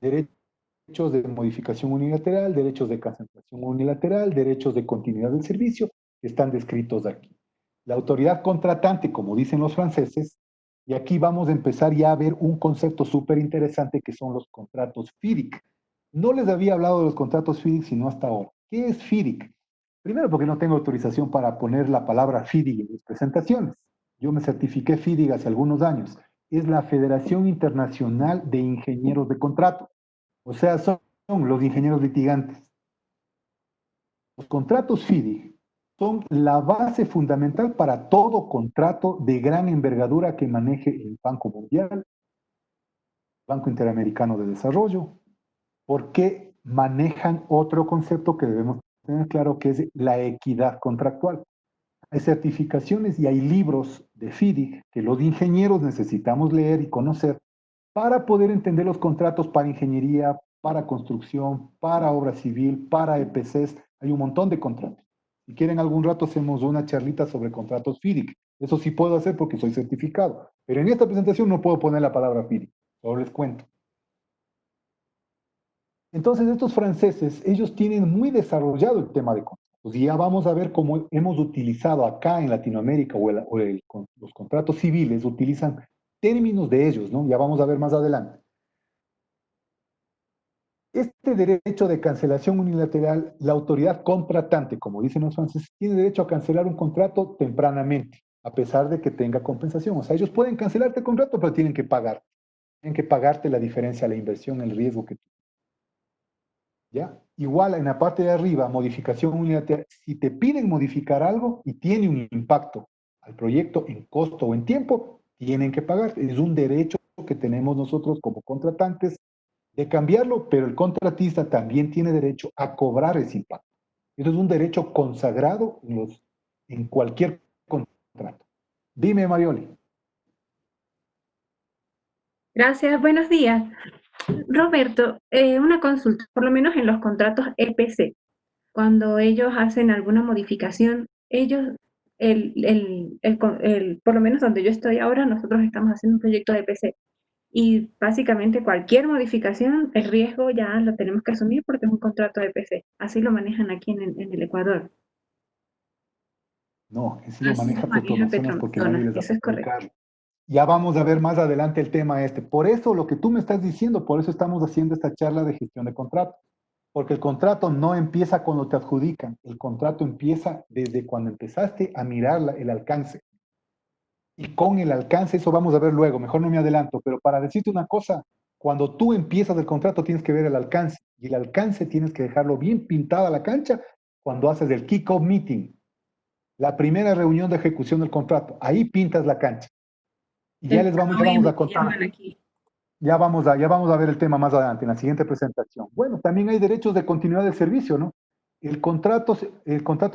Derechos de modificación unilateral, derechos de cancelación unilateral, derechos de continuidad del servicio, que están descritos aquí. La autoridad contratante, como dicen los franceses, y aquí vamos a empezar ya a ver un concepto súper interesante que son los contratos FIDIC. No les había hablado de los contratos FIDIC sino hasta ahora. ¿Qué es FIDIC? Primero porque no tengo autorización para poner la palabra FIDIC en mis presentaciones. Yo me certifiqué FIDIC hace algunos años. Es la Federación Internacional de Ingenieros de Contrato. O sea, son los ingenieros litigantes. Los contratos FIDIC son la base fundamental para todo contrato de gran envergadura que maneje el Banco Mundial, Banco Interamericano de Desarrollo, porque manejan otro concepto que debemos tener claro, que es la equidad contractual. Hay certificaciones y hay libros de FIDIC que los ingenieros necesitamos leer y conocer para poder entender los contratos para ingeniería, para construcción, para obra civil, para EPCs. Hay un montón de contratos. Si quieren algún rato hacemos una charlita sobre contratos FIDIC. Eso sí puedo hacer porque soy certificado. Pero en esta presentación no puedo poner la palabra FIDIC. Solo les cuento. Entonces estos franceses, ellos tienen muy desarrollado el tema de contratos. Y ya vamos a ver cómo hemos utilizado acá en Latinoamérica los contratos civiles, utilizan términos de ellos, ¿no? Ya vamos a ver más adelante. Este derecho de cancelación unilateral, la autoridad contratante, como dicen los franceses, tiene derecho a cancelar un contrato tempranamente, a pesar de que tenga compensación. O sea, ellos pueden cancelarte el contrato, pero tienen que pagar. Tienen que pagarte la diferencia, la inversión, el riesgo que tú. ¿Ya? Igual en la parte de arriba, modificación unilateral. Si te piden modificar algo y tiene un impacto al proyecto en costo o en tiempo, tienen que pagar. Es un derecho que tenemos nosotros como contratantes de cambiarlo, pero el contratista también tiene derecho a cobrar ese impacto. Eso es un derecho consagrado en cualquier contrato. Dime, Marioli. Gracias, buenos días. Roberto, una consulta, por lo menos en los contratos EPC, cuando ellos hacen alguna modificación, ellos, por lo menos donde yo estoy ahora, nosotros estamos haciendo un proyecto de EPC y básicamente cualquier modificación, el riesgo ya lo tenemos que asumir porque es un contrato de EPC. Así lo manejan aquí en el Ecuador. No, ese lo Así maneja lo maneja Petroamazonas porque nadie les eso es aporta el correcto. cargo. Ya vamos a ver más adelante el tema este. Por eso lo que tú me estás diciendo, por eso estamos haciendo esta charla de gestión de contrato. Porque el contrato no empieza cuando te adjudican, el contrato empieza desde cuando empezaste a mirar el alcance. Y con el alcance, eso vamos a ver luego, mejor no me adelanto, pero para decirte una cosa, cuando tú empiezas el contrato tienes que ver el alcance, y el alcance tienes que dejarlo bien pintada la cancha cuando haces el kick-off meeting, la primera reunión de ejecución del contrato, ahí pintas la cancha. Y ya vamos a contar. Ya vamos a ver el tema más adelante, en la siguiente presentación. Bueno, también hay derechos de continuidad del servicio, ¿no? El contrato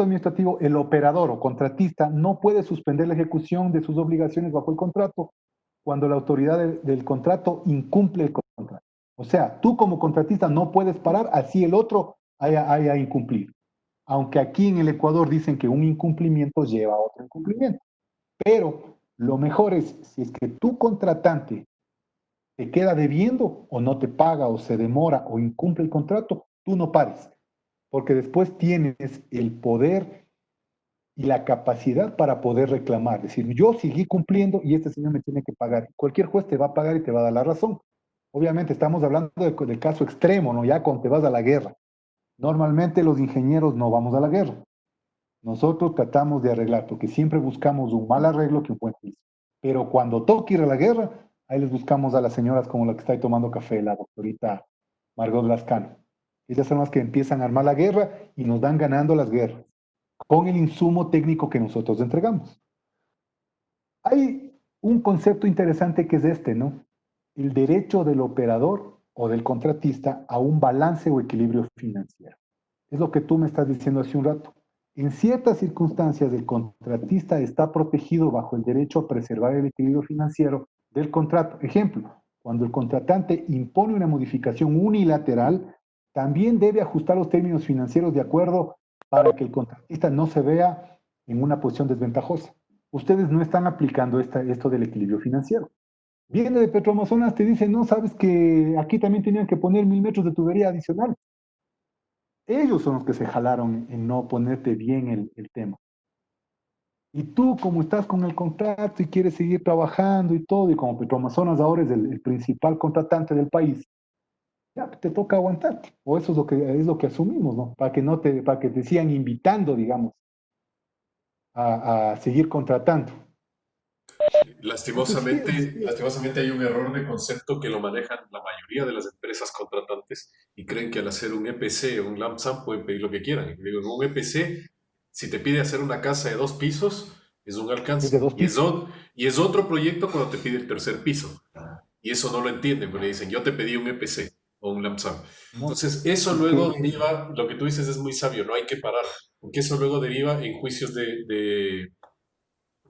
administrativo, el operador o contratista no puede suspender la ejecución de sus obligaciones bajo el contrato cuando la autoridad del contrato incumple el contrato. O sea, tú como contratista no puedes parar así el otro haya incumplido. Aunque aquí en el Ecuador dicen que un incumplimiento lleva a otro incumplimiento. Pero lo mejor es, si es que tu contratante te queda debiendo o no te paga o se demora o incumple el contrato, tú no pares, porque después tienes el poder y la capacidad para poder reclamar. Es decir, yo seguí cumpliendo y este señor me tiene que pagar. Cualquier juez te va a pagar y te va a dar la razón. Obviamente estamos hablando del caso extremo, ¿no? Ya cuando te vas a la guerra. Normalmente los ingenieros no vamos a la guerra. Nosotros tratamos de arreglar, porque siempre buscamos un mal arreglo que un buen juicio. Pero cuando toca ir a la guerra, ahí les buscamos a las señoras como la que está ahí tomando café, la doctorita Margot Lascano. Ellas son las que empiezan a armar la guerra y nos dan ganando las guerras, con el insumo técnico que nosotros entregamos. Hay un concepto interesante que es este, ¿no? El derecho del operador o del contratista a un balance o equilibrio financiero. Es lo que tú me estás diciendo hace un rato. En ciertas circunstancias, el contratista está protegido bajo el derecho a preservar el equilibrio financiero del contrato. Ejemplo, cuando el contratante impone una modificación unilateral, también debe ajustar los términos financieros de acuerdo para que el contratista no se vea en una posición desventajosa. Ustedes no están aplicando esto del equilibrio financiero. Viene de Petroamazonas, te dice, no, sabes que aquí también tenían que poner 1000 metros de tubería adicional. Ellos son los que se jalaron en no ponerte bien el tema. Y tú, como estás con el contrato y quieres seguir trabajando y todo, y como Petroamazonas ahora es el principal contratante del país, ya te toca aguantar. O eso es lo que asumimos, ¿no? Para que te sigan invitando, digamos, a seguir contratando. Entonces, Lastimosamente hay un error de concepto que lo manejan la mayoría de las empresas contratantes y creen que al hacer un EPC o un lump sum pueden pedir lo que quieran. Y digo, en un EPC, si te pide hacer una casa de 2 pisos, es un es de alcance. dos pisos. Y es otro proyecto cuando te pide el tercer piso. Y eso no lo entienden, porque dicen, yo te pedí un EPC o un lump sum. ¿No? Entonces, eso luego deriva, lo que tú dices es muy sabio, no hay que parar, porque eso luego deriva en juicios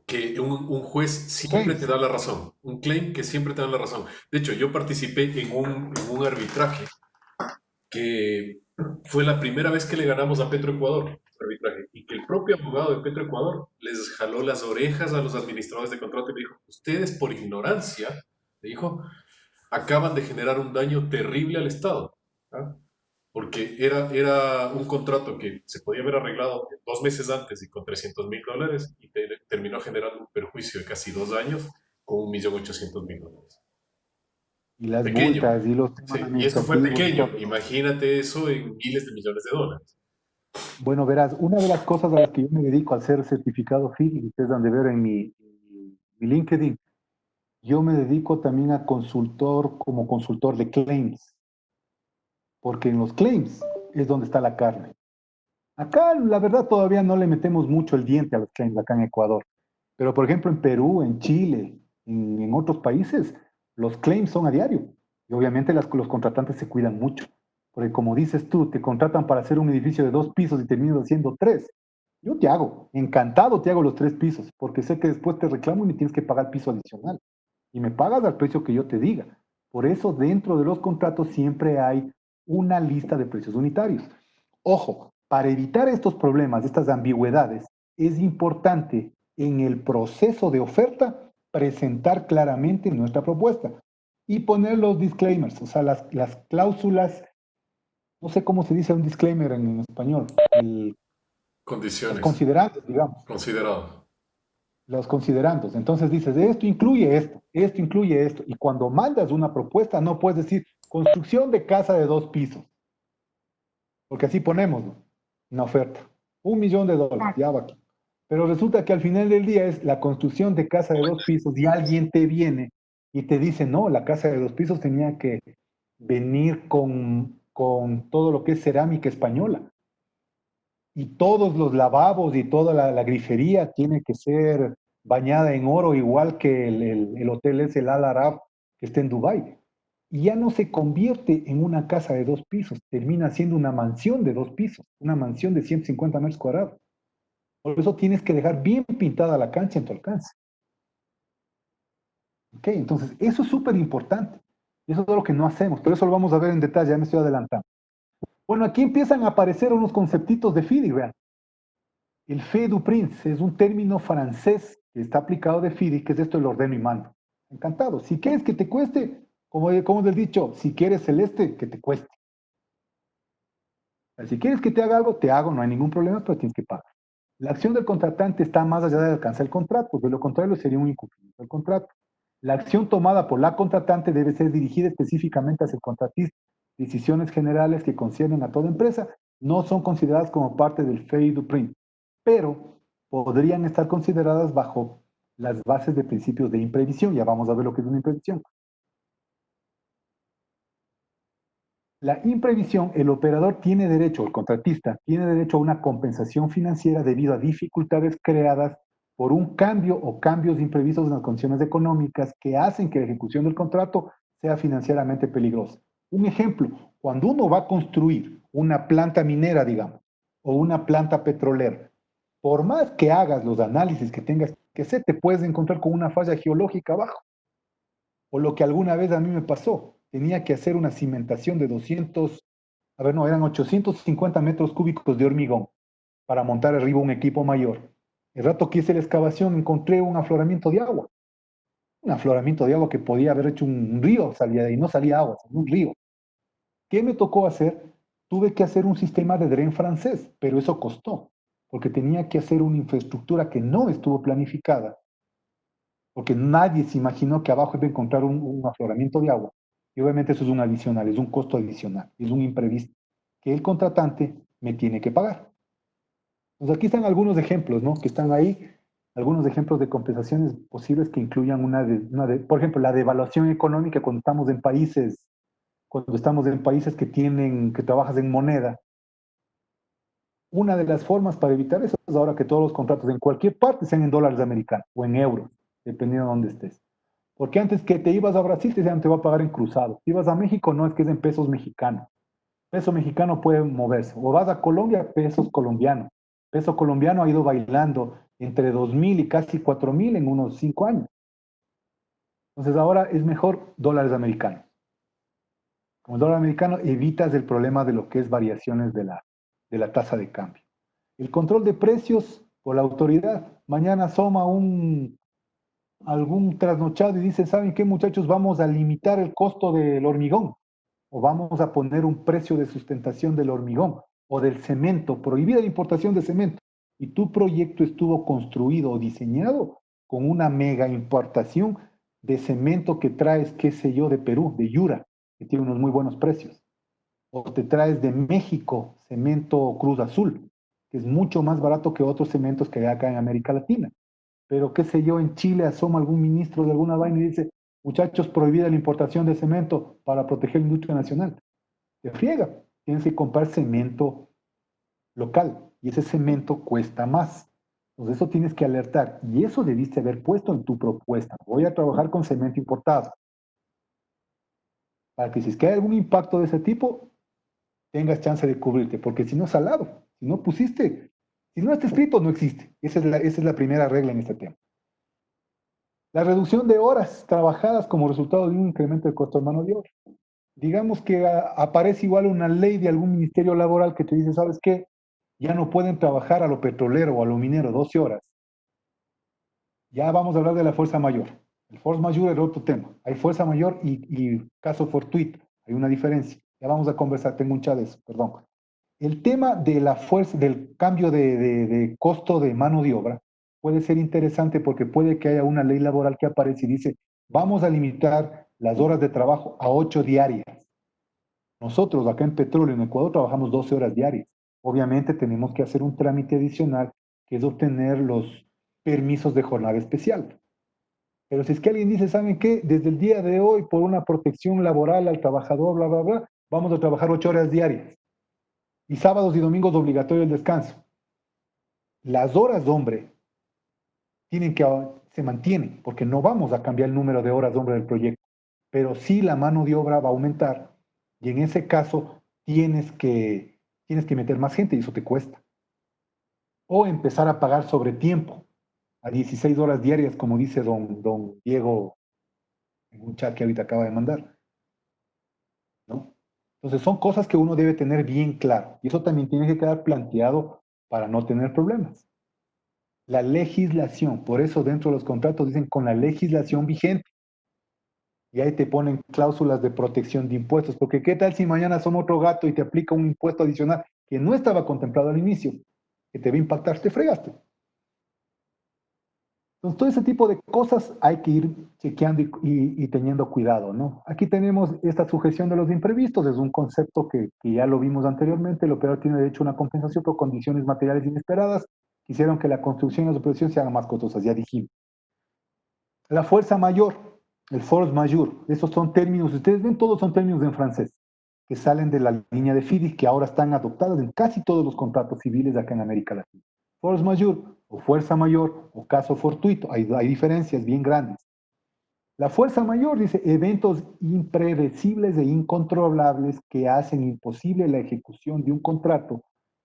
que un juez siempre te Claims. da la razón, un claim que siempre te da la razón. De hecho, yo participé en un arbitraje que fue la primera vez que le ganamos a Petroecuador, arbitraje, y que el propio abogado de Petroecuador les jaló las orejas a los administradores de contrato y le dijo, ustedes por ignorancia, le dijo, acaban de generar un daño terrible al Estado. ¿Ah? Porque era un contrato que se podía haber arreglado 2 meses antes y con $300,000 y terminó generando un perjuicio de casi 2 años con $1.800.000. Y las Pequeño, multas y los sí, temas y esto fue administrativos y pequeño. todo. Imagínate eso en miles de millones de dólares. Bueno, verás, una de las cosas a las que yo me dedico al ser certificado FIT, y ustedes han de ver en mi LinkedIn, yo me dedico también a como consultor de claims, porque en los claims es donde está la carne. Acá, la verdad, todavía no le metemos mucho el diente a los claims acá en Ecuador, pero por ejemplo en Perú, en Chile, en otros países, los claims son a diario. Y obviamente los contratantes se cuidan mucho, porque como dices tú, te contratan para hacer un edificio de 2 pisos y terminas haciendo 3. Yo te hago, encantado te hago los 3 pisos, porque sé que después te reclamo y me tienes que pagar piso adicional. Y me pagas al precio que yo te diga. Por eso dentro de los contratos siempre hay una lista de precios unitarios. Ojo, para evitar estos problemas, estas ambigüedades, es importante en el proceso de oferta presentar claramente nuestra propuesta y poner los disclaimers, o sea, las cláusulas, no sé cómo se dice un disclaimer en español, los Condiciones, considerandos, digamos, considerado. los considerandos. Entonces dices, esto incluye esto, y cuando mandas una propuesta no puedes decir construcción de casa de 2 pisos, porque así ponemos, ¿no? Una oferta. $1.000.000, ya va aquí. Pero resulta que al final del día es la construcción de casa de 2 pisos y alguien te viene y te dice, no, la casa de 2 pisos tenía que venir con todo lo que es cerámica española. Y todos los lavabos y toda la grifería tiene que ser bañada en oro, igual que el hotel es el Al Arab que está en Dubái. Y ya no se convierte en una casa de 2 pisos, termina siendo una mansión de 2 pisos, una mansión de 150 metros cuadrados. Por eso tienes que dejar bien pintada la cancha en tu alcance. ¿Ok? Entonces, eso es súper importante. Y eso es lo que no hacemos, pero eso lo vamos a ver en detalle, ya me estoy adelantando. Bueno, aquí empiezan a aparecer unos conceptitos de FIDI, vean. El fait du prince es un término francés que está aplicado de FIDI, que es esto del ordeno y mando. Encantado. Si quieres que te cueste, como les he dicho, si quieres celeste, que te cueste. Si quieres que te haga algo, te hago, no hay ningún problema, pero tienes que pagar. La acción del contratante está más allá de alcanzar el contrato, de lo contrario sería un incumplimiento del contrato. La acción tomada por la contratante debe ser dirigida específicamente hacia el contratista. Decisiones generales que conciernen a toda empresa no son consideradas como parte del fait du prince, pero podrían estar consideradas bajo las bases de principios de imprevisión. Ya vamos a ver lo que es una imprevisión. La imprevisión, el operador tiene derecho, el contratista tiene derecho a una compensación financiera debido a dificultades creadas por un cambio o cambios imprevistos en las condiciones económicas que hacen que la ejecución del contrato sea financieramente peligrosa. Un ejemplo, cuando uno va a construir una planta minera, digamos, o una planta petrolera, por más que hagas los análisis que tengas que hacer, te puedes encontrar con una falla geológica abajo. O lo que alguna vez a mí me pasó, tenía que hacer una cimentación de 200, a ver, no, eran 850 metros cúbicos de hormigón para montar arriba un equipo mayor. El rato que hice la excavación encontré un afloramiento de agua. Un afloramiento de agua que podía haber hecho un río, salía de ahí, no salía agua, salía un río. ¿Qué me tocó hacer? Tuve que hacer un sistema de dren francés, pero eso costó, porque tenía que hacer una infraestructura que no estuvo planificada, porque nadie se imaginó que abajo iba a encontrar un afloramiento de agua. Y obviamente eso es un adicional, es un costo adicional, es un imprevisto que el contratante me tiene que pagar. Entonces aquí están algunos ejemplos, ¿no? Que están ahí, algunos ejemplos de compensaciones posibles que incluyan por ejemplo, la devaluación económica cuando estamos en países que trabajas en moneda. Una de las formas para evitar eso es ahora que todos los contratos en cualquier parte sean en dólares americanos o en euros, dependiendo de dónde estés. Porque antes que te ibas a Brasil, te decían te va a pagar en cruzado. Si ibas a México, no, es que es en pesos mexicanos. Peso mexicano puede moverse. O vas a Colombia, pesos colombianos. Peso colombiano ha ido bailando entre 2.000 y casi 4.000 en unos 5 años. Entonces ahora es mejor dólares americanos. Con el dólar americano evitas el problema de lo que es variaciones de la tasa de cambio. El control de precios por la autoridad. Mañana asoma algún trasnochado y dice, ¿saben qué, muchachos? Vamos a limitar el costo del hormigón o vamos a poner un precio de sustentación del hormigón o del cemento, prohibida la importación de cemento. Y tu proyecto estuvo construido o diseñado con una mega importación de cemento que traes, qué sé yo, de Perú, de Yura, que tiene unos muy buenos precios. O te traes de México cemento Cruz Azul, que es mucho más barato que otros cementos que hay acá en América Latina. Pero qué sé yo, en Chile asoma algún ministro de alguna vaina y dice, muchachos, prohibida la importación de cemento para proteger la industria nacional. Te friega, tienes que comprar cemento local y ese cemento cuesta más. Entonces eso tienes que alertar y eso debiste haber puesto en tu propuesta. Voy a trabajar con cemento importado. Para que si es que hay algún impacto de ese tipo, tengas chance de cubrirte, porque si no, salado, si no pusiste, si no está escrito, no existe. Esa es la primera regla en este tema. La reducción de horas trabajadas como resultado de un incremento de costo de mano de obra. Digamos que aparece igual una ley de algún ministerio laboral que te dice, ¿sabes qué? Ya no pueden trabajar a lo petrolero o a lo minero 12 horas. Ya vamos a hablar de la fuerza mayor. El force majeure es otro tema. Hay fuerza mayor y caso fortuito. Hay una diferencia. Ya vamos a conversar, tengo un chat de eso, perdón. El tema de la fuerza, del cambio de costo de mano de obra puede ser interesante porque puede que haya una ley laboral que aparece y dice, vamos a limitar las horas de trabajo a 8 diarias. Nosotros acá en Petróleo, en Ecuador, trabajamos 12 horas diarias. Obviamente tenemos que hacer un trámite adicional, que es obtener los permisos de jornada especial. Pero si es que alguien dice, ¿saben qué? Desde el día de hoy, por una protección laboral al trabajador, bla, bla, bla, vamos a trabajar 8 horas diarias. Y sábados y domingos obligatorio el descanso. Las horas, hombre, se mantienen, porque no vamos a cambiar el número de horas, hombre, del proyecto. Pero sí la mano de obra va a aumentar. Y en ese caso tienes que meter más gente y eso te cuesta. O empezar a pagar sobre tiempo, a 16 horas diarias, como dice don Diego en un chat que ahorita acaba de mandar, ¿no? Entonces son cosas que uno debe tener bien claro y eso también tiene que quedar planteado para no tener problemas. La legislación, por eso dentro de los contratos dicen con la legislación vigente y ahí te ponen cláusulas de protección de impuestos, porque ¿qué tal si mañana son otro gato y te aplica un impuesto adicional que no estaba contemplado al inicio, que te va a impactar, te fregaste? Entonces, todo ese tipo de cosas hay que ir chequeando y teniendo cuidado, ¿no? Aquí tenemos esta sujeción de los imprevistos, es un concepto que ya lo vimos anteriormente, el operador tiene derecho a una compensación por condiciones materiales inesperadas, quisieron que la construcción y la supervisión se hagan más costosas, ya dijimos. La fuerza mayor, el force majeure, esos son términos, ustedes ven, todos son términos en francés, que salen de la línea de FIDIC, que ahora están adoptadas en casi todos los contratos civiles acá en América Latina. Force majeure, o fuerza mayor, o caso fortuito, hay diferencias bien grandes. La fuerza mayor dice eventos impredecibles e incontrolables que hacen imposible la ejecución de un contrato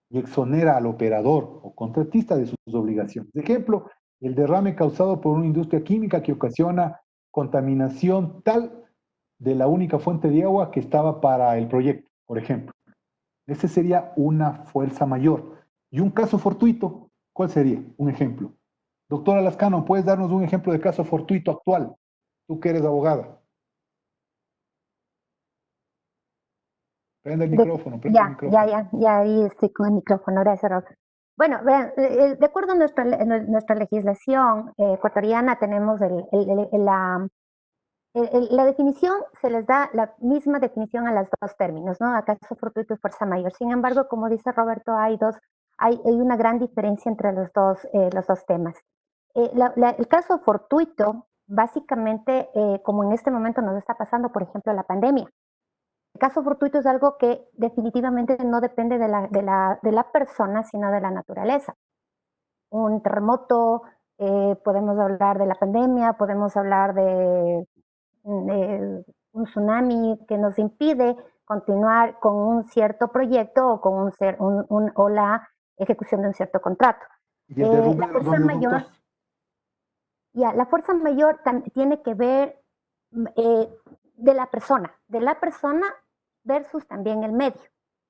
y exonera al operador o contratista de sus obligaciones. Ejemplo, el derrame causado por una industria química que ocasiona contaminación tal de la única fuente de agua que estaba para el proyecto, por ejemplo. Ese sería una fuerza mayor. Y un caso fortuito, ¿cuál sería? Un ejemplo. Doctora Lascano, ¿puedes darnos un ejemplo de caso fortuito actual? Tú que eres abogada. Prende el micrófono, prende el micrófono. Ya, ahí estoy con el micrófono, gracias, Rob. Bueno, vean, de acuerdo a nuestra legislación ecuatoriana, tenemos la definición, se les da la misma definición a los dos términos, ¿no? A caso fortuito y fuerza mayor. Sin embargo, como dice Roberto, hay una gran diferencia entre los dos temas. El caso fortuito, básicamente, como en este momento nos está pasando, por ejemplo, la pandemia. El caso fortuito es algo que definitivamente no depende de la persona, sino de la naturaleza. Un terremoto, podemos hablar de la pandemia, podemos hablar de un tsunami que nos impide continuar con un cierto proyecto o con o la ejecución de un cierto contrato. ¿Y el derrumbe de los oleoductos? La fuerza mayor tiene que ver de la persona versus también el medio,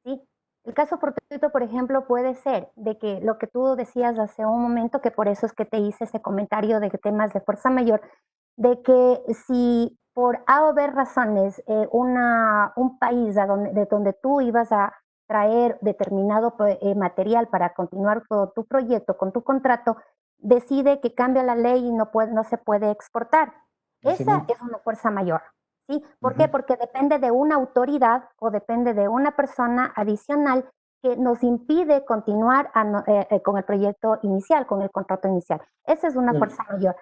¿sí? El caso fortuito, por ejemplo, puede ser de que lo que tú decías hace un momento, que por eso es que te hice ese comentario de temas de fuerza mayor, de que si por A o B razones un país de donde tú ibas a traer determinado material para continuar con tu proyecto, con tu contrato, decide que cambia la ley y no se puede exportar. Esa es una fuerza mayor, ¿sí? ¿Por qué? Porque depende de una autoridad o depende de una persona adicional que nos impide continuar con el proyecto inicial, con el contrato inicial. Esa es una fuerza mayor.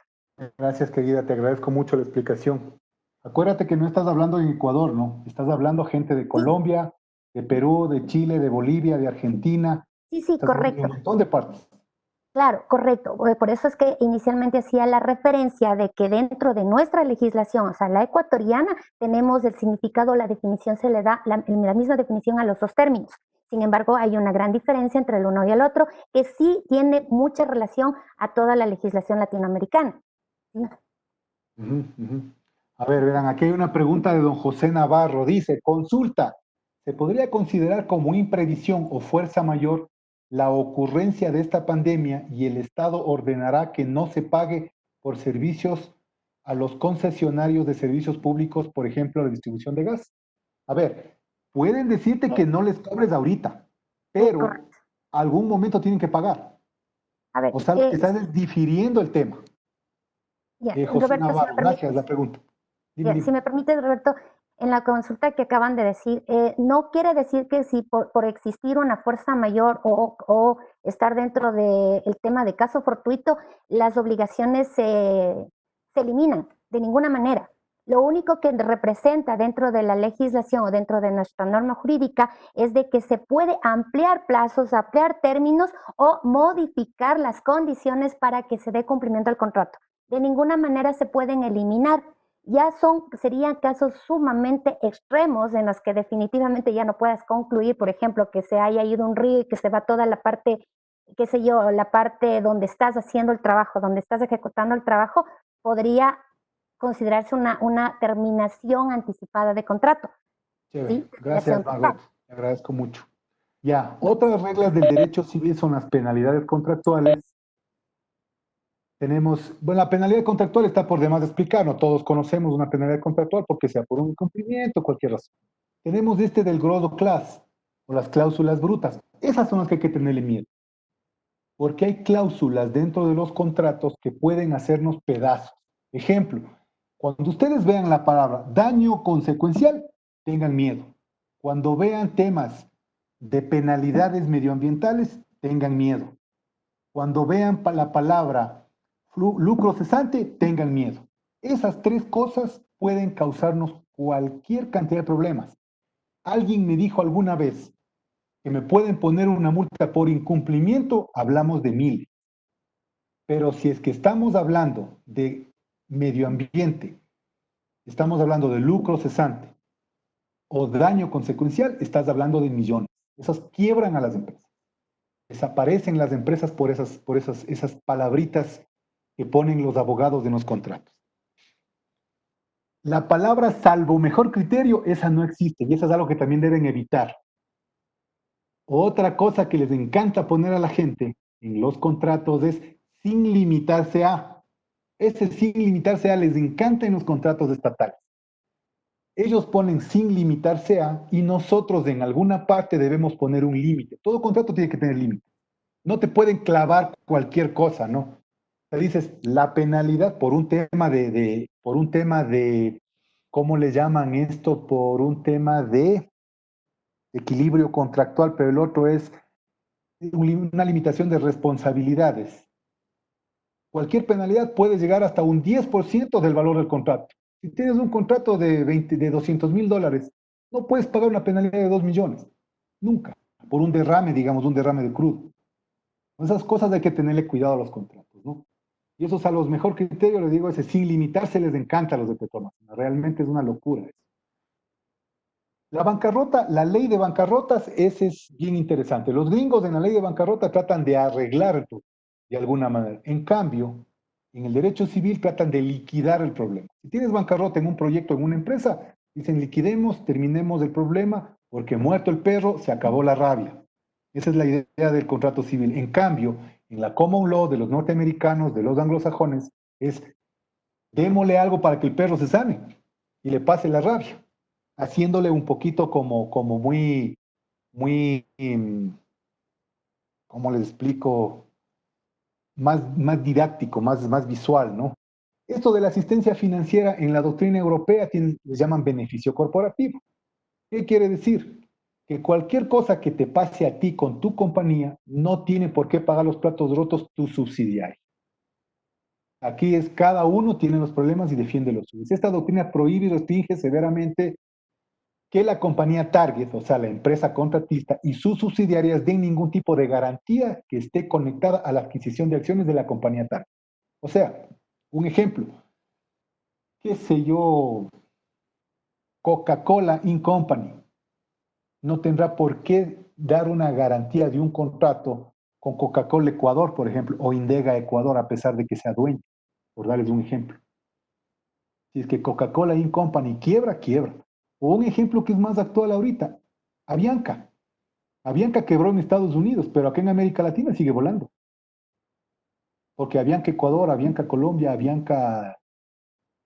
Gracias, querida, te agradezco mucho la explicación. Acuérdate que no estás hablando en Ecuador, ¿no? Estás hablando gente de Colombia, de Perú, de Chile, de Bolivia, de Argentina. Sí, correcto. Un montón de partes. Claro, correcto. Por eso es que inicialmente hacía la referencia de que dentro de nuestra legislación, o sea, la ecuatoriana, tenemos el significado, la definición se le da la misma definición a los dos términos. Sin embargo, hay una gran diferencia entre el uno y el otro, que sí tiene mucha relación a toda la legislación latinoamericana. ¿Sí? A ver, verán, aquí hay una pregunta de don José Navarro. Dice, consulta, ¿se podría considerar como imprevisión o fuerza mayor la ocurrencia de esta pandemia y el Estado ordenará que no se pague por servicios a los concesionarios de servicios públicos, por ejemplo, la distribución de gas? A ver, pueden decirte que no les cobres ahorita, pero algún momento tienen que pagar. A ver, o sea, estás difiriendo el tema. José Roberto, Navarro, gracias la pregunta. Dime. Si me permites, Roberto, en la consulta que acaban de decir, no quiere decir que si por existir una fuerza mayor o estar dentro del tema de caso fortuito, las obligaciones se eliminan de ninguna manera. Lo único que representa dentro de la legislación o dentro de nuestra norma jurídica es de que se puede ampliar plazos, ampliar términos o modificar las condiciones para que se dé cumplimiento al contrato. De ninguna manera se pueden eliminar. Ya serían casos sumamente extremos en los que definitivamente ya no puedas concluir, por ejemplo, que se haya ido un río y que se va toda la parte, qué sé yo, la parte donde estás haciendo el trabajo, donde estás ejecutando el trabajo, podría considerarse una terminación anticipada de contrato. Chévere. ¿Sí? Gracias, Margot. Te agradezco mucho. Ya, otras reglas del derecho civil son las penalidades contractuales. Tenemos, bueno, la penalidad contractual está por demás de explicar, no todos conocemos una penalidad contractual porque sea por un incumplimiento, cualquier razón. Tenemos del grosso class, o las cláusulas brutas. Esas son las que hay que tenerle miedo. Porque hay cláusulas dentro de los contratos que pueden hacernos pedazos. Ejemplo, cuando ustedes vean la palabra daño consecuencial, tengan miedo. Cuando vean temas de penalidades medioambientales, tengan miedo. Cuando vean la palabra lucro cesante, tengan miedo. Esas tres cosas pueden causarnos cualquier cantidad de problemas. Alguien me dijo alguna vez que me pueden poner una multa por incumplimiento, hablamos de 1000. Pero si es que estamos hablando de medio ambiente, estamos hablando de lucro cesante o daño consecuencial, estás hablando de millones. Esas quiebran a las empresas. Desaparecen las empresas por esas palabritas que ponen los abogados de los contratos. La palabra salvo mejor criterio, esa no existe y eso es algo que también deben evitar. Otra cosa que les encanta poner a la gente en los contratos es sin limitarse a. Ese sin limitarse a les encanta en los contratos estatales. Ellos ponen sin limitarse a y nosotros en alguna parte debemos poner un límite. Todo contrato tiene que tener límite. No te pueden clavar cualquier cosa, ¿no? Te dices, la penalidad por un tema de, ¿cómo le llaman esto? Por un tema de equilibrio contractual, pero el otro es una limitación de responsabilidades. Cualquier penalidad puede llegar hasta un 10% del valor del contrato. Si tienes un contrato de $200,000, no puedes pagar una penalidad de 2 millones. Nunca. Por un derrame, digamos, un derrame de crudo. Esas cosas hay que tenerle cuidado a los contratos, ¿no? Y esos a los mejor criterios, les digo, ese sin limitarse les encanta a los de Petronas. Realmente es una locura eso. La bancarrota, la ley de bancarrotas, ese es bien interesante. Los gringos en la ley de bancarrota tratan de arreglar el problema, de alguna manera. En cambio, en el derecho civil tratan de liquidar el problema. Si tienes bancarrota en un proyecto, en una empresa, dicen liquidemos, terminemos el problema, porque muerto el perro, se acabó la rabia. Esa es la idea del contrato civil. En cambio, en la common law de los norteamericanos, de los anglosajones, es démosle algo para que el perro se sane y le pase la rabia, haciéndole un poquito como muy, ¿cómo les explico? Más didáctico, más visual, ¿no? Esto de la asistencia financiera en la doctrina europea les llaman beneficio corporativo. ¿Qué quiere decir? Que cualquier cosa que te pase a ti con tu compañía no tiene por qué pagar los platos rotos tu subsidiario. Aquí es cada uno tiene los problemas y defiende los suyos. Esta doctrina prohíbe y restringe severamente que la compañía target, o sea, la empresa contratista y sus subsidiarias den ningún tipo de garantía que esté conectada a la adquisición de acciones de la compañía target. O sea, un ejemplo, qué sé yo, Coca-Cola Inc. Company no tendrá por qué dar una garantía de un contrato con Coca-Cola Ecuador, por ejemplo, o Indega Ecuador, a pesar de que sea dueño, por darles un ejemplo. Si es que Coca-Cola Inc. Company quiebra, quiebra. O un ejemplo que es más actual ahorita, Avianca. Avianca quebró en Estados Unidos, pero acá en América Latina sigue volando. Porque Avianca Ecuador, Avianca Colombia, Avianca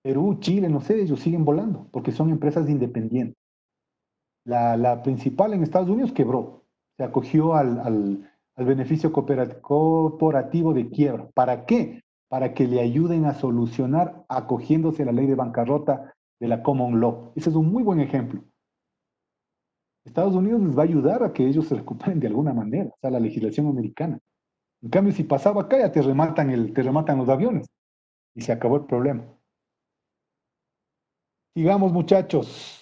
Perú, Chile, no sé, ellos siguen volando, porque son empresas independientes. La principal en Estados Unidos quebró, se acogió al beneficio corporativo de quiebra. ¿Para qué? Para que le ayuden a solucionar acogiéndose a la ley de bancarrota de la common law. Ese es un muy buen ejemplo. Estados Unidos les va a ayudar a que ellos se recuperen de alguna manera, o sea, la legislación americana. En cambio, si pasaba acá, ya te rematan los aviones y se acabó el problema. Sigamos, muchachos.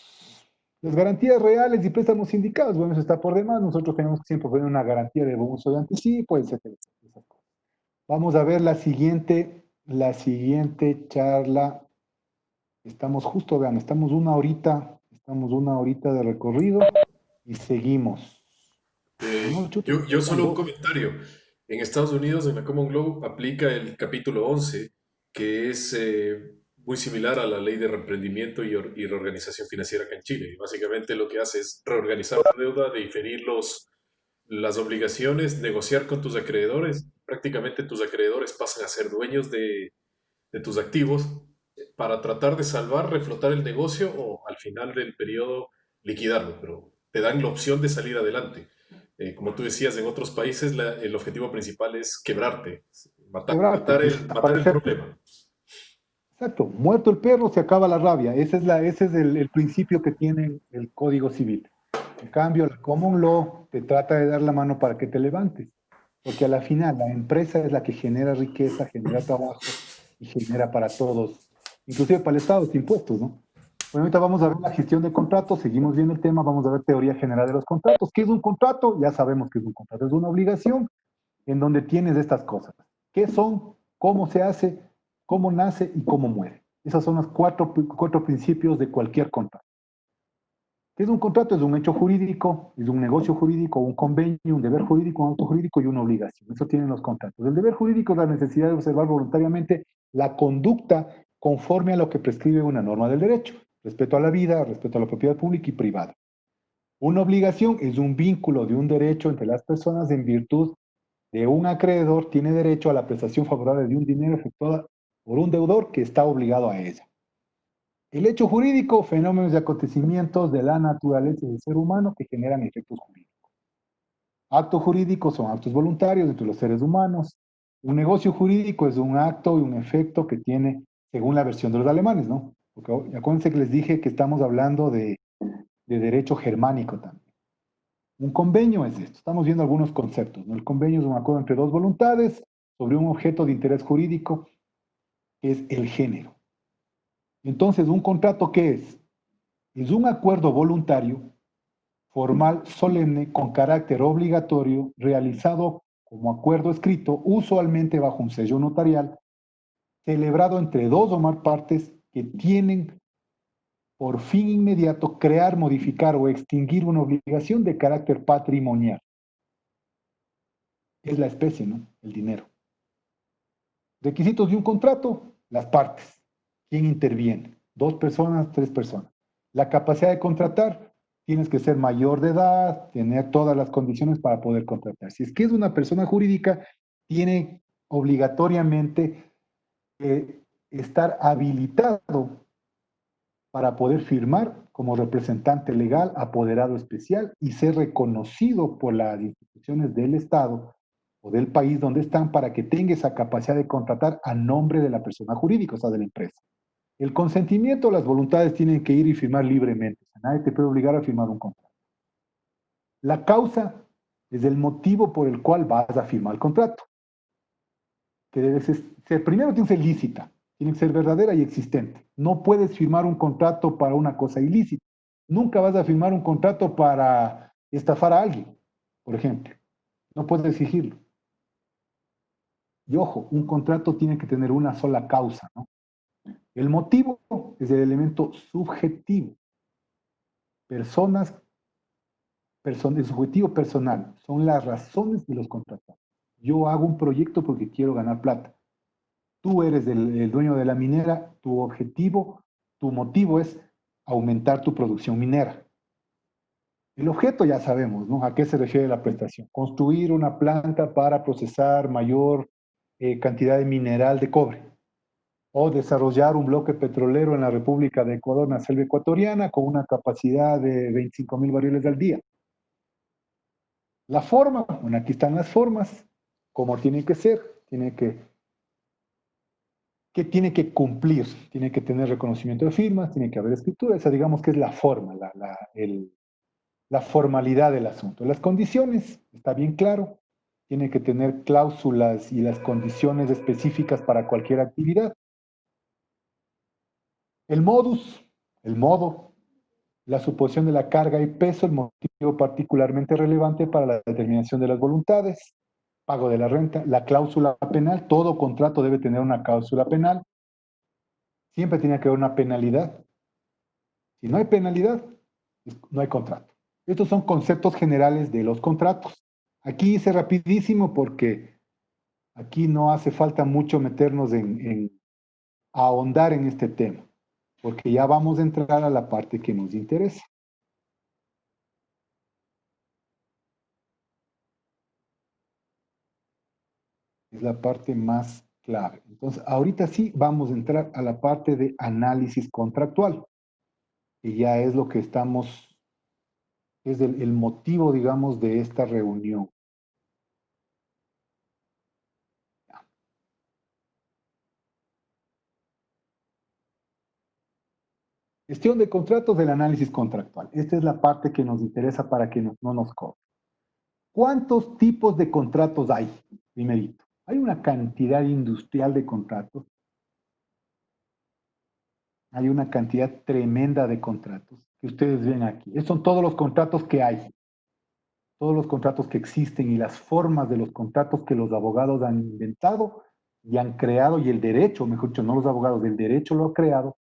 Las garantías reales y préstamos sindicados, bueno, eso está por demás. Nosotros tenemos que siempre poner una garantía de buen uso de anticipo, etc. Vamos a ver la siguiente charla. Estamos justo, vean, estamos una horita de recorrido y seguimos. Yo solo un comentario. En Estados Unidos, en la Common Law, aplica el capítulo 11, que es muy similar a la ley de reemprendimiento y reorganización financiera acá en Chile. Y básicamente lo que hace es reorganizar la deuda, diferir las obligaciones, negociar con tus acreedores. Prácticamente tus acreedores pasan a ser dueños de tus activos para tratar de salvar, reflotar el negocio o al final del periodo liquidarlo, pero te dan la opción de salir adelante. Como tú decías, en otros países el objetivo principal es quebrarte, Quebrarte, matar el desaparecer. problema. Exacto, muerto el perro se acaba la rabia. Ese es el principio que tiene el Código Civil. En cambio, el Common Law te trata de dar la mano para que te levantes, porque a la final la empresa es la que genera riqueza, genera trabajo y genera para todos, inclusive para el Estado, los impuestos, ¿no? Bueno, ahorita vamos a ver la gestión de contratos, seguimos viendo el tema, vamos a ver teoría general de los contratos. ¿Qué es un contrato? Ya sabemos que es un contrato, es una obligación en donde tienes estas cosas. ¿Qué son? ¿Cómo se hace? ¿Cómo nace y cómo muere? Esos son los cuatro principios de cualquier contrato. ¿Qué es un contrato? Es un hecho jurídico, es un negocio jurídico, un convenio, un deber jurídico, un acto jurídico y una obligación. Eso tienen los contratos. El deber jurídico es la necesidad de observar voluntariamente la conducta conforme a lo que prescribe una norma del derecho. Respeto a la vida, respeto a la propiedad pública y privada. Una obligación es un vínculo de un derecho entre las personas en virtud de un acreedor tiene derecho a la prestación favorable de un dinero efectuada por un deudor que está obligado a ella. El hecho jurídico, fenómenos y acontecimientos de la naturaleza del ser humano que generan efectos jurídicos. Actos jurídicos son actos voluntarios entre los seres humanos. Un negocio jurídico es un acto y un efecto que tiene, según la versión de los alemanes, ¿no? Porque acuérdense que les dije que estamos hablando de derecho germánico también. Un convenio es esto. Estamos viendo algunos conceptos, ¿no? El convenio es un acuerdo entre dos voluntades sobre un objeto de interés jurídico, que es el género. Entonces, ¿un contrato qué es? Es un acuerdo voluntario, formal, solemne, con carácter obligatorio, realizado como acuerdo escrito, usualmente bajo un sello notarial, celebrado entre dos o más partes que tienen por fin inmediato crear, modificar o extinguir una obligación de carácter patrimonial. Es la especie, ¿no? El dinero. Requisitos de un contrato, las partes. ¿Quién interviene? 2 personas, 3 personas. La capacidad de contratar, tienes que ser mayor de edad, tener todas las condiciones para poder contratar. Si es que es una persona jurídica, tiene obligatoriamente que estar habilitado para poder firmar como representante legal, apoderado especial y ser reconocido por las instituciones del Estado o del país donde están para que tenga esa capacidad de contratar a nombre de la persona jurídica, o sea, de la empresa. El consentimiento, las voluntades tienen que ir y firmar libremente. O sea, nadie te puede obligar a firmar un contrato. La causa es el motivo por el cual vas a firmar el contrato. Que debe ser, primero tiene que ser lícita, tiene que ser verdadera y existente. No puedes firmar un contrato para una cosa ilícita. Nunca vas a firmar un contrato para estafar a alguien, por ejemplo. No puedes exigirlo. Y ojo, un contrato tiene que tener una sola causa, ¿no? El motivo es el elemento subjetivo. El subjetivo personal son las razones de los contratos. Yo hago un proyecto porque quiero ganar plata. Tú eres el dueño de la minera, tu objetivo, tu motivo es aumentar tu producción minera. El objeto ya sabemos, ¿no? ¿A qué se refiere la prestación? Construir una planta para procesar mayor cantidad de mineral de cobre. O desarrollar un bloque petrolero en la República de Ecuador, en la selva ecuatoriana, con una capacidad de 25,000 barriles al día. La forma, bueno, aquí están las formas, como tiene que ser, tiene que cumplir, tiene que tener reconocimiento de firmas, tiene que haber escritura, esa digamos que es la forma, la formalidad del asunto. Las condiciones, está bien claro, tiene que tener cláusulas y las condiciones específicas para cualquier actividad. El modus, el modo, la suposición de la carga y peso, el motivo particularmente relevante para la determinación de las voluntades, pago de la renta, la cláusula penal, todo contrato debe tener una cláusula penal, siempre tiene que haber una penalidad. Si no hay penalidad, no hay contrato. Estos son conceptos generales de los contratos. Aquí hice rapidísimo porque aquí no hace falta mucho meternos en ahondar en este tema, porque ya vamos a entrar a la parte que nos interesa. Es la parte más clave. Entonces, ahorita sí vamos a entrar a la parte de análisis contractual, que ya es lo que estamos, es el motivo, digamos, de esta reunión. Gestión de contratos del análisis contractual. Esta es la parte que nos interesa para que no nos cobre. ¿Cuántos tipos de contratos hay? Primerito. Hay una cantidad industrial de contratos. Hay una cantidad tremenda de contratos que ustedes ven aquí. Estos son todos los contratos que hay. Todos los contratos que existen y las formas de los contratos que los abogados han inventado y han creado, y el derecho, mejor dicho, no los abogados, el derecho lo ha creado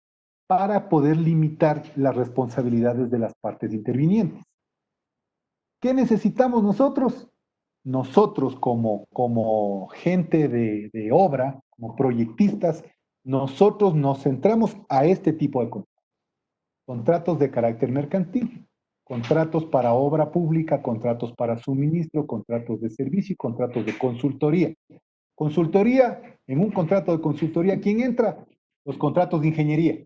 para poder limitar las responsabilidades de las partes intervinientes. ¿Qué necesitamos nosotros? Nosotros como gente de obra, como proyectistas, nosotros nos centramos a este tipo de contratos. Contratos de carácter mercantil, contratos para obra pública, contratos para suministro, contratos de servicio y contratos de consultoría. Consultoría, en un contrato de consultoría, ¿quién entra? Los contratos de ingeniería.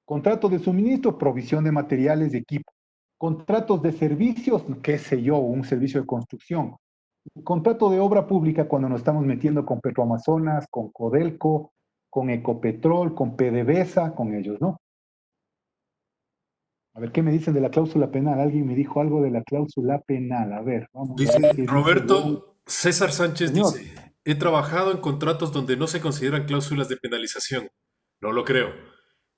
Contratos de suministro, provisión de materiales de equipo. Contratos de servicios, qué sé yo, un servicio de construcción. Contrato de obra pública cuando nos estamos metiendo con Petroamazonas, con Codelco, con Ecopetrol, con PDVSA, con ellos, ¿no? A ver, ¿qué me dicen de la cláusula penal? Alguien me dijo algo de la cláusula penal. A ver, vamos a ver qué dice. Roberto, César Sánchez Señor. dice, he trabajado en contratos donde no se consideran cláusulas de penalización. No lo creo.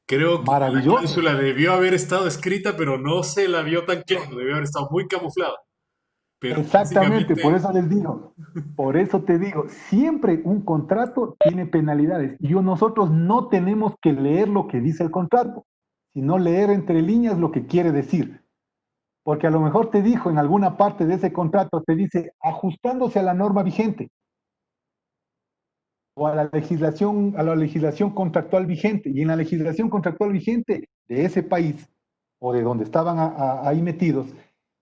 Creo que la Maravilloso. cláusula debió haber estado escrita, pero no se la vio tan clara, debió haber estado muy camuflada. Pero Exactamente, básicamente, por eso les digo, por eso te digo, siempre un contrato tiene penalidades y nosotros no tenemos que leer lo que dice el contrato, sino leer entre líneas lo que quiere decir. Porque a lo mejor te dijo en alguna parte de ese contrato, te dice ajustándose a la norma vigente o a la legislación contractual vigente. Y en la legislación contractual vigente de ese país o de donde estaban ahí metidos,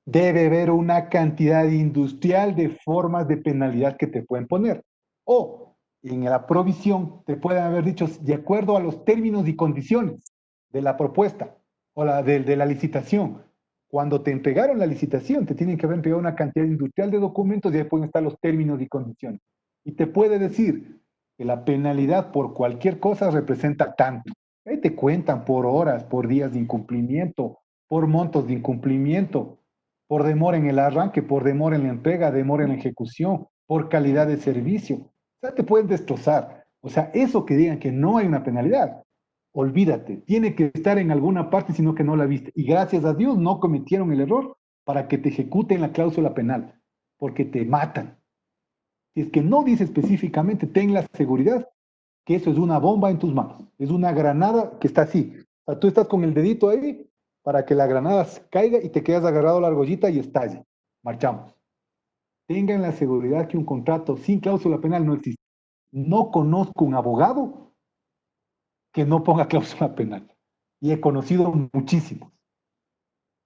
debe haber una cantidad industrial de formas de penalidad que te pueden poner. O en la provisión te pueden haber dicho de acuerdo a los términos y condiciones de la propuesta o de la licitación. Cuando te entregaron la licitación, te tienen que haber entregado una cantidad industrial de documentos y ahí pueden estar los términos y condiciones. Y te puede decir que la penalidad por cualquier cosa representa tanto. Ahí te cuentan por horas, por días de incumplimiento, por montos de incumplimiento, por demora en el arranque, por demora en la entrega, demora en la ejecución, por calidad de servicio. O sea, te pueden destrozar. O sea, eso que digan que no hay una penalidad, olvídate, tiene que estar en alguna parte, sino que no la viste. Y gracias a Dios no cometieron el error para que te ejecuten la cláusula penal, porque te matan. Si es que no dice específicamente, ten la seguridad que eso es una bomba en tus manos, es una granada que está así. O sea, tú estás con el dedito ahí para que la granada caiga y te quedas agarrado a la argollita y estalle. Marchamos. Tengan la seguridad que un contrato sin cláusula penal no existe. No conozco un abogado que no ponga cláusula penal. Y he conocido muchísimos.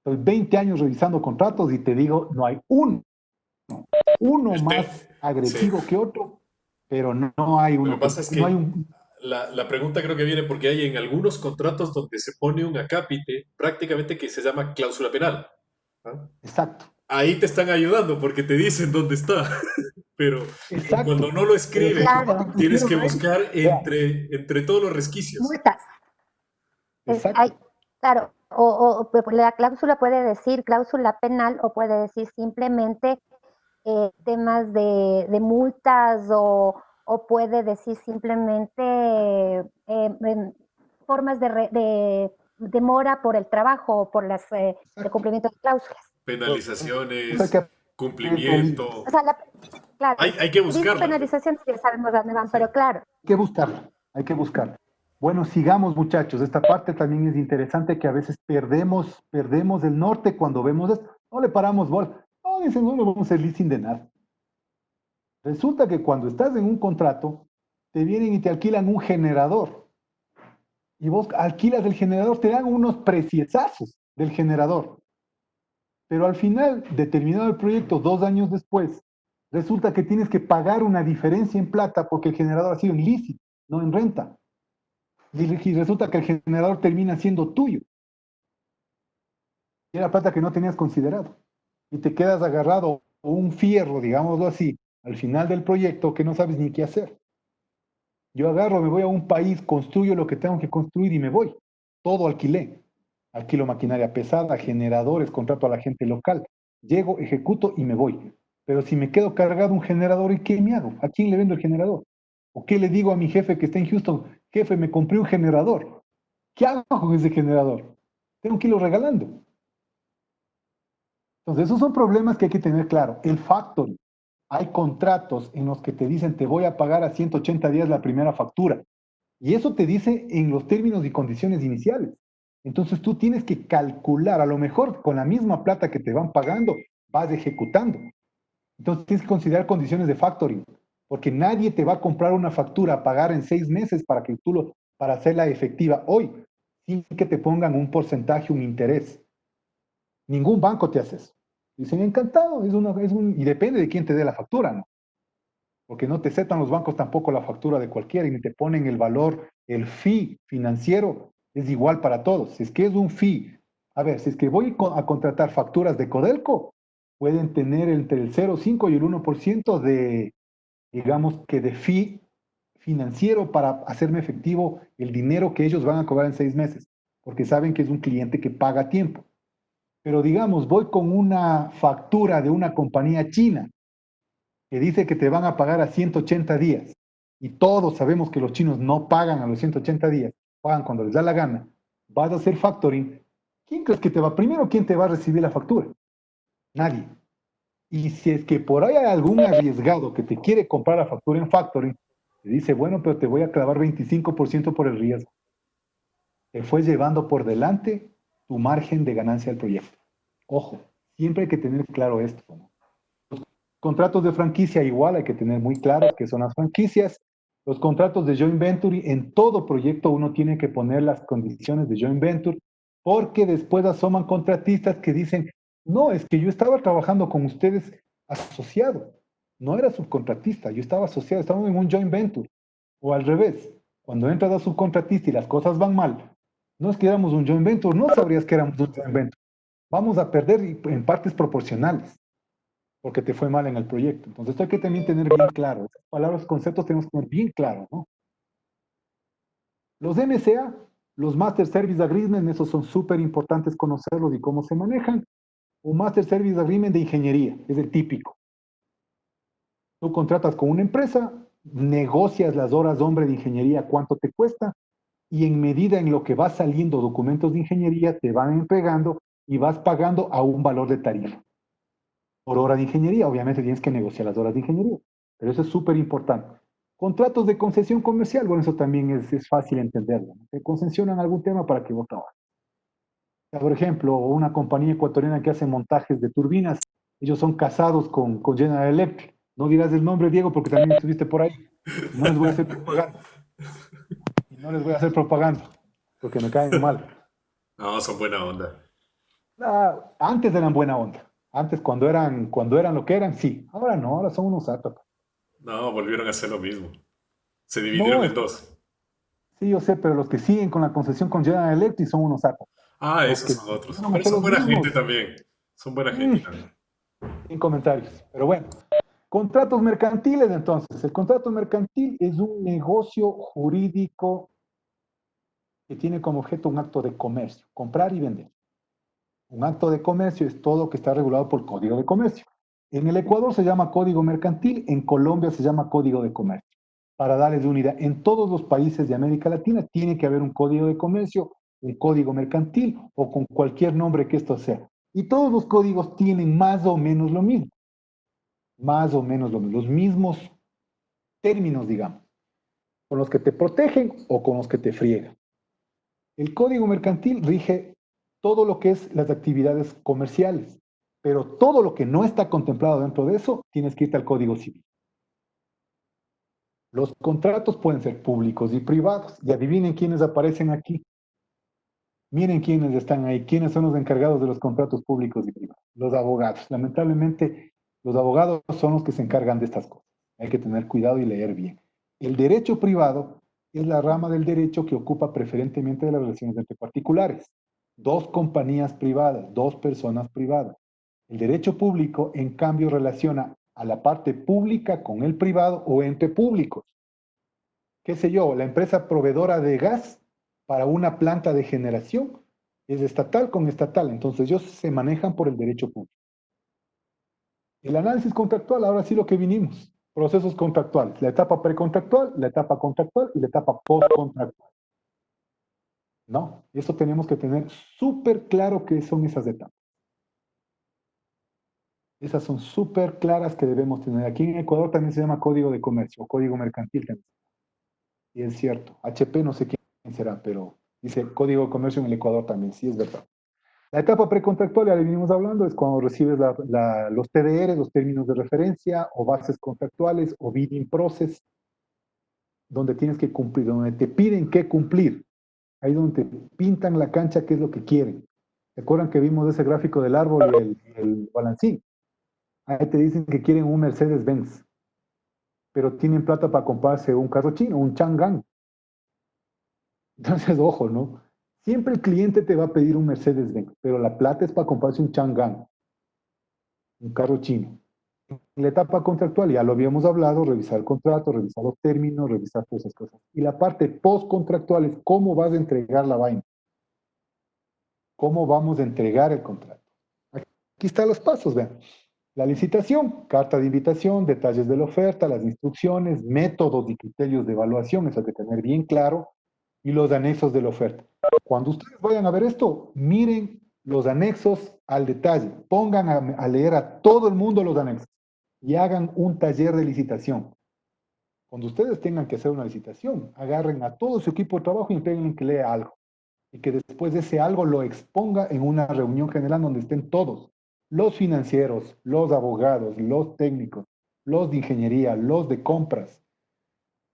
Estoy 20 años revisando contratos y te digo, no hay uno más agresivo que otro, pero no hay uno. lo que pasa es que no hay un, la pregunta creo que viene porque hay en algunos contratos donde se pone un acápite prácticamente que se llama cláusula penal. ¿Ah? exacto. Ahí te están ayudando porque te dicen dónde está. Pero Exacto. cuando no lo escriben, Claro. tienes que buscar entre todos los resquicios. Multas. Exacto. Claro, pues, la cláusula puede decir cláusula penal o puede decir simplemente temas de multas o puede decir simplemente formas de demora por el trabajo o por el cumplimiento de cláusulas. Penalizaciones, cumplimiento. O sea, claro, Hay que buscarla. penalizaciones ya sabemos dónde van, pero claro. Hay que buscarla. Bueno, sigamos muchachos, esta parte también es interesante que a veces perdemos el norte cuando vemos esto, no le paramos bola, no, dicen, no, vamos a hacer leasing de nada. Resulta que cuando estás en un contrato, te vienen y te alquilan un generador. y vos alquilas el generador, te dan unos preciosazos del generador. Pero al final, determinado el proyecto, 2 años después, resulta que tienes que pagar una diferencia en plata porque el generador ha sido en lícito, no en renta. Y resulta que el generador termina siendo tuyo. Y era plata que no tenías considerado. Y te quedas agarrado a un fierro, digámoslo así, al final del proyecto que no sabes ni qué hacer. Yo agarro, me voy a un país, construyo lo que tengo que construir y me voy. Todo alquilé. Alquilo maquinaria pesada, generadores, contrato a la gente local. Llego, ejecuto y me voy. Pero si me quedo cargado un generador, ¿y qué me hago? ¿A quién le vendo el generador? ¿O qué le digo a mi jefe que está en Houston? Jefe, me compré un generador. ¿Qué hago con ese generador? Tengo que irlo regalando. Entonces, esos son problemas que hay que tener claro. El factoring. Hay contratos en los que te dicen te voy a pagar a 180 días la primera factura. Y eso te dice en los términos y condiciones iniciales. Entonces tú tienes que calcular, a lo mejor con la misma plata que te van pagando, vas ejecutando. Entonces tienes que considerar condiciones de factoring, porque nadie te va a comprar una factura a pagar en 6 meses para que para hacerla efectiva hoy, sin que te pongan un porcentaje, un interés. Ningún banco te hace eso. Dicen, encantado, y depende de quién te dé la factura, ¿no? Porque no te aceptan los bancos tampoco la factura de cualquiera y ni te ponen el valor, el fee financiero es igual para todos. Si es que es un fee, a ver, si es que voy a contratar facturas de Codelco, pueden tener entre el 0,5 y el 1% de, digamos que de fee financiero para hacerme efectivo el dinero que ellos van a cobrar en 6 meses, porque saben que es un cliente que paga a tiempo. Pero digamos, voy con una factura de una compañía china que dice que te van a pagar a 180 días, y todos sabemos que los chinos no pagan a los 180 días, pagan cuando les da la gana, vas a hacer factoring, ¿quién crees que te va? Primero, ¿quién te va a recibir la factura? Nadie. Y si es que por ahí hay algún arriesgado que te quiere comprar la factura en factoring, te dice, bueno, pero te voy a clavar 25% por el riesgo. Te fue llevando por delante tu margen de ganancia del proyecto. Ojo, siempre hay que tener claro esto, ¿no? Contratos de franquicia igual hay que tener muy claro qué son las franquicias. Los contratos de joint venture, en todo proyecto uno tiene que poner las condiciones de joint venture, porque después asoman contratistas que dicen, no, es que yo estaba trabajando con ustedes asociado, no era subcontratista, yo estaba asociado, estaba en un joint venture. O al revés, cuando entras a subcontratista y las cosas van mal, no es que éramos un joint venture, no sabrías que éramos un joint venture. Vamos a perder en partes proporcionales porque te fue mal en el proyecto. Entonces, esto hay que también tener bien claro. Esas palabras, conceptos tenemos que tener bien claro, ¿no? Los MSA, los Master Service Agreement, esos son súper importantes conocerlos y cómo se manejan. Un Master Service Agreement de ingeniería, es el típico. Tú contratas con una empresa, negocias las horas hombre de ingeniería, cuánto te cuesta, y en medida en lo que va saliendo documentos de ingeniería, te van entregando y vas pagando a un valor de tarifa. Por hora de ingeniería, obviamente tienes que negociar las horas de ingeniería, pero eso es súper importante. Contratos de concesión comercial, bueno, eso también es fácil entenderlo, ¿no? Te concesionan algún tema para que vos trabajes. Por ejemplo, una compañía ecuatoriana que hace montajes de turbinas, ellos son casados con General Electric. No dirás el nombre, Diego, porque también estuviste por ahí. No les voy a hacer propaganda. Y no les voy a hacer propaganda, porque me caen mal. No, son buena onda. Antes eran buena onda. Antes, cuando eran lo que eran, sí. Ahora no, ahora son unos átomos. No, volvieron a hacer lo mismo. Se No, dividieron en dos. sí, yo sé, pero los que siguen con la concesión con General Electric son unos átomos. Ah, Los esos que son otros. empezaron a Pero hacer son los buena mismos, gente también. Son buena gente también. sin comentarios. Pero bueno, contratos mercantiles entonces. El contrato mercantil es un negocio jurídico que tiene como objeto un acto de comercio, comprar y vender. Un acto de comercio es todo que está regulado por Código de Comercio. En el Ecuador se llama Código Mercantil, en Colombia se llama Código de Comercio. Para darles una idea, en todos los países de América Latina tiene que haber un Código de Comercio, un Código Mercantil o con cualquier nombre que esto sea. Y todos los códigos tienen más o menos lo mismo. Más o menos lo mismo. Los mismos términos, digamos, con los que te protegen o con los que te friegan. El Código Mercantil rige todo lo que es las actividades comerciales, pero todo lo que no está contemplado dentro de eso, tienes que irte al Código Civil. Los contratos pueden ser públicos y privados. Y adivinen quiénes aparecen aquí. Miren quiénes están ahí, quiénes son los encargados de los contratos públicos y privados. Los abogados. Lamentablemente, los abogados son los que se encargan de estas cosas. Hay que tener cuidado y leer bien. El derecho privado es la rama del derecho que ocupa preferentemente de las relaciones entre particulares. Dos compañías privadas, dos personas privadas. El derecho público, en cambio, relaciona a la parte pública con el privado o ente públicos. ¿Qué sé yo? La empresa proveedora de gas para una planta de generación es estatal con estatal, entonces ellos se manejan por el derecho público. El análisis contractual, ahora sí lo que vinimos, procesos contractuales, la etapa precontractual, la etapa contractual y la etapa postcontractual. No, eso tenemos que tener súper claro qué son esas etapas. Esas son súper claras que debemos tener. Aquí en Ecuador también se llama código de comercio, o código mercantil también. Y es cierto, HP no sé quién será, pero dice código de comercio en el Ecuador también, sí es verdad. La etapa precontractual, ya le venimos hablando, es cuando recibes los TDR, los términos de referencia, o bases contractuales, o bidding process, donde tienes que cumplir, donde te piden que cumplir. Ahí donde te pintan la cancha, qué es lo que quieren. ¿Se acuerdan que vimos ese gráfico del árbol y el balancín? Ahí te dicen que quieren un Mercedes-Benz, pero tienen plata para comprarse un carro chino, un Chang'an. Entonces, ojo, ¿no? Siempre el cliente te va a pedir un Mercedes-Benz, pero la plata es para comprarse un Chang'an, un carro chino. En la etapa contractual, ya lo habíamos hablado, revisar el contrato, revisar los términos, revisar todas esas cosas. Y la parte post-contractual es cómo vas a entregar la vaina. ¿Cómo vamos a entregar el contrato? Aquí están los pasos, vean. La licitación, carta de invitación, detalles de la oferta, las instrucciones, métodos y criterios de evaluación, eso hay que tener bien claro, y los anexos de la oferta. Cuando ustedes vayan a ver esto, miren los anexos al detalle, pongan a leer a todo el mundo los anexos y hagan un taller de licitación. Cuando ustedes tengan que hacer una licitación, agarren a todo su equipo de trabajo y entreguen que lea algo. Y que después de ese algo lo exponga en una reunión general donde estén todos. Los financieros, los abogados, los técnicos, los de ingeniería, los de compras,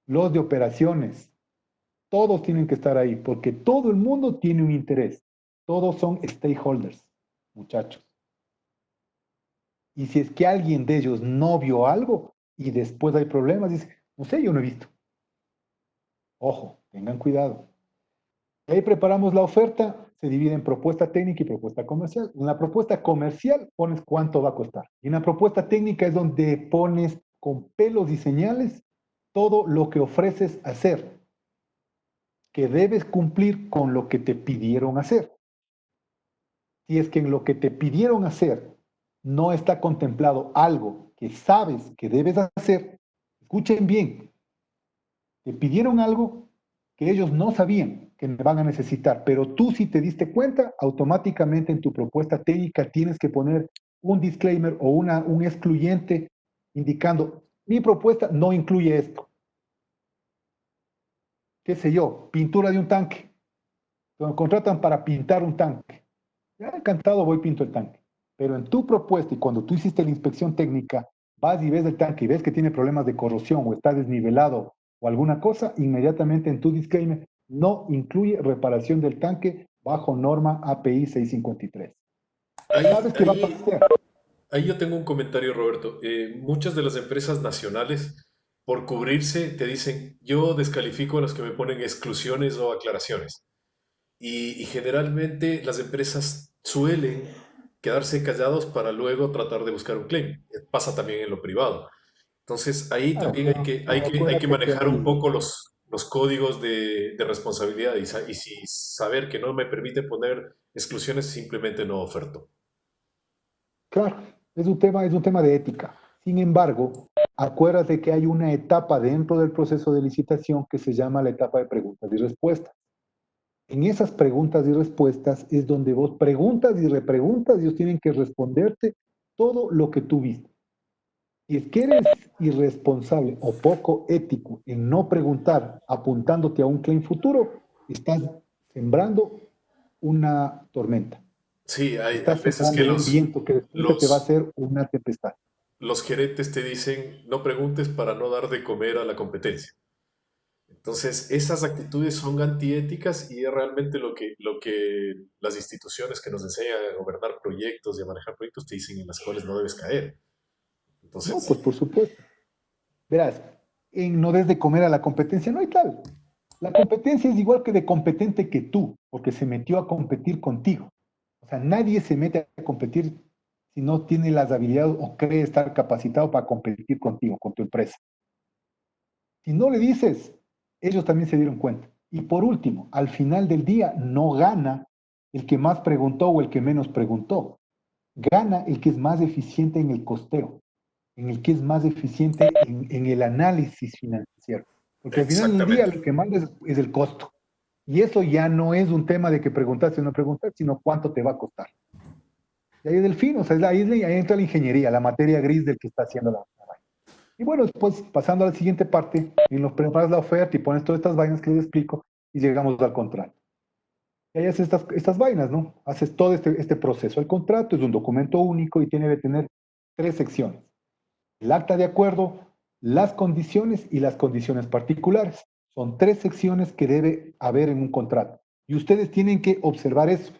los de operaciones. Todos tienen que estar ahí porque todo el mundo tiene un interés. Todos son stakeholders, muchachos. Y si es que alguien de ellos no vio algo y después hay problemas, dice, no sé, yo no he visto. Ojo, tengan cuidado. Ahí preparamos la oferta, se divide en propuesta técnica y propuesta comercial. En la propuesta comercial pones cuánto va a costar. Y en la propuesta técnica es donde pones con pelos y señales todo lo que ofreces hacer, que debes cumplir con lo que te pidieron hacer. Si es que en lo que te pidieron hacer no está contemplado algo que sabes que debes hacer, escuchen bien, te pidieron algo que ellos no sabían que van a necesitar, pero tú si te diste cuenta, automáticamente en tu propuesta técnica tienes que poner un disclaimer o un excluyente indicando, mi propuesta no incluye esto. ¿Qué sé yo? Pintura de un tanque. Cuando contratan para pintar un tanque. Ya encantado, voy y pinto el tanque. Pero en tu propuesta y cuando tú hiciste la inspección técnica, vas y ves el tanque y ves que tiene problemas de corrosión o está desnivelado o alguna cosa, inmediatamente en tu disclaimer no incluye reparación del tanque bajo norma API 653. ¿Sabes qué va a aparecer? Ahí yo tengo un comentario, Roberto. Muchas de las empresas nacionales, por cubrirse, te dicen, yo descalifico a los que me ponen exclusiones o aclaraciones. Y generalmente las empresas suelen quedarse callados para luego tratar de buscar un claim. Pasa también en lo privado. Entonces ahí Claro, también hay que manejar un poco los códigos de responsabilidad y si saber que no me permite poner exclusiones, simplemente no oferto. claro, es un tema de ética. Sin embargo, acuérdate que hay una etapa dentro del proceso de licitación que se llama la etapa de preguntas y respuestas. En esas preguntas y respuestas es donde vos preguntas y repreguntas y ellos tienen que responderte todo lo que tú viste. Si es que eres irresponsable o poco ético en no preguntar apuntándote a un claim futuro, estás sembrando una tormenta. Sí, hay Estás veces que sembrando un viento que después te va a hacer una tempestad. los gerentes te dicen, no preguntes para no dar de comer a la competencia. Entonces, esas actitudes son antiéticas y es realmente lo que las instituciones que nos enseñan a gobernar proyectos y a manejar proyectos te dicen en las cuales no debes caer. No, Entonces, pues por supuesto. Verás, en no des de comer a la competencia, no hay tal. La competencia es igual que de competente que tú, porque se metió a competir contigo. O sea, nadie se mete a competir si no tiene las habilidades o cree estar capacitado para competir contigo, con tu empresa. Si no le dices, ellos también se dieron cuenta. Y por último, al final del día no gana el que más preguntó o el que menos preguntó. Gana el que es más eficiente en el costeo, en el que es más eficiente en el análisis financiero. Porque al final del día exactamente. lo que manda es el costo. Y eso ya no es un tema de que preguntaste o no preguntaste, sino cuánto te va a costar. Y ahí es el fin, o sea, ahí entra la ingeniería, la materia gris del que está haciendo la vaina. Y bueno, después pasando a la siguiente parte, en los preparas la oferta y pones todas estas vainas que les explico y llegamos al contrato. Y ahí haces estas vainas, ¿no? Haces todo este proceso. El contrato es un documento único y tiene que tener 3 secciones. El acta de acuerdo, las condiciones y las condiciones particulares. Son 3 secciones que debe haber en un contrato. Y ustedes tienen que observar eso.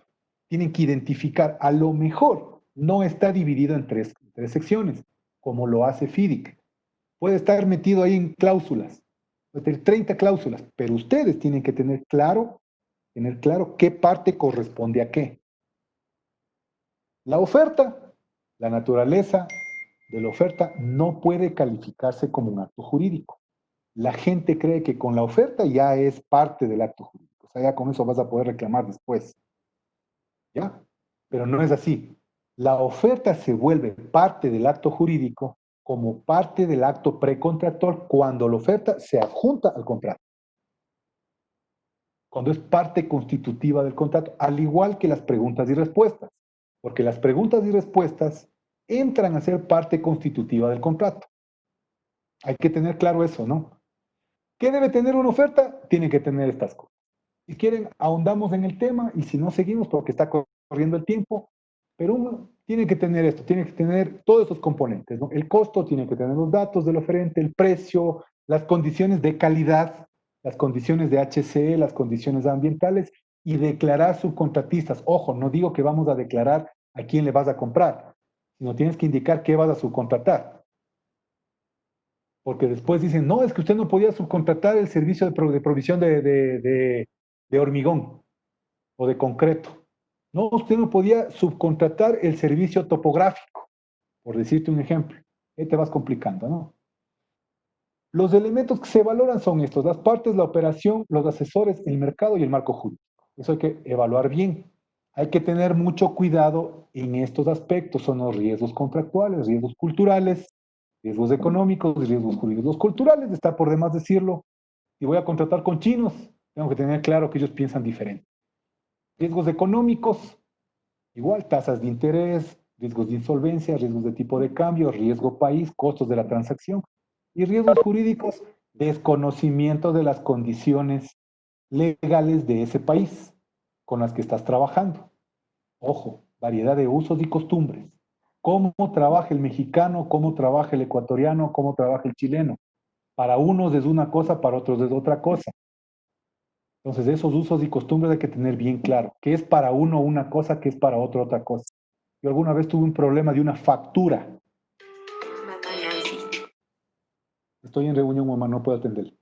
Tienen que identificar, a lo mejor no está dividido en tres secciones, como lo hace FIDIC. Puede estar metido ahí en cláusulas, puede tener 30 cláusulas, pero ustedes tienen que tener claro qué parte corresponde a qué. La oferta, la naturaleza de la oferta no puede calificarse como un acto jurídico. La gente cree que con la oferta ya es parte del acto jurídico. O sea, ya con eso vas a poder reclamar después. ¿Ya? Pero no es así. La oferta se vuelve parte del acto jurídico como parte del acto precontractual cuando la oferta se adjunta al contrato. Cuando es parte constitutiva del contrato, al igual que las preguntas y respuestas, porque las preguntas y respuestas entran a ser parte constitutiva del contrato. Hay que tener claro eso, ¿no? ¿Qué debe tener una oferta? Tiene que tener estas cosas. Si quieren, ahondamos en el tema y si no, seguimos porque está corriendo el tiempo, pero uno tiene que tener esto, tiene que tener todos esos componentes, ¿no? El costo, tiene que tener los datos del oferente, el precio, las condiciones de calidad, las condiciones de HCE, las condiciones ambientales y declarar subcontratistas. Ojo, no digo que vamos a declarar a quién le vas a comprar, sino tienes que indicar qué vas a subcontratar. Porque después dicen, no, es que usted no podía subcontratar el servicio de provisión de hormigón o de concreto. No, usted no podía subcontratar el servicio topográfico, por decirte un ejemplo. Ahí te vas complicando, ¿no? Los elementos que se valoran son estos, las partes, la operación, los asesores, el mercado y el marco jurídico. Eso hay que evaluar bien. Hay que tener mucho cuidado en estos aspectos. Son los riesgos contractuales, riesgos culturales, riesgos económicos y riesgos jurídicos. Los culturales, está por demás decirlo, si voy a contratar con chinos, tengo que tener claro que ellos piensan diferente. Riesgos económicos, igual, tasas de interés, riesgos de insolvencia, riesgos de tipo de cambio, riesgo país, costos de la transacción. Y riesgos jurídicos, desconocimiento de las condiciones legales de ese país con las que estás trabajando. Ojo, variedad de usos y costumbres. Cómo trabaja el mexicano, cómo trabaja el ecuatoriano, cómo trabaja el chileno. Para unos es una cosa, para otros es otra cosa. Entonces, esos usos y costumbres hay que tener bien claro. ¿Qué es para uno una cosa, qué es para otro otra cosa? Yo alguna vez tuve un problema de una factura. Estoy en reunión, mamá, no puedo atender.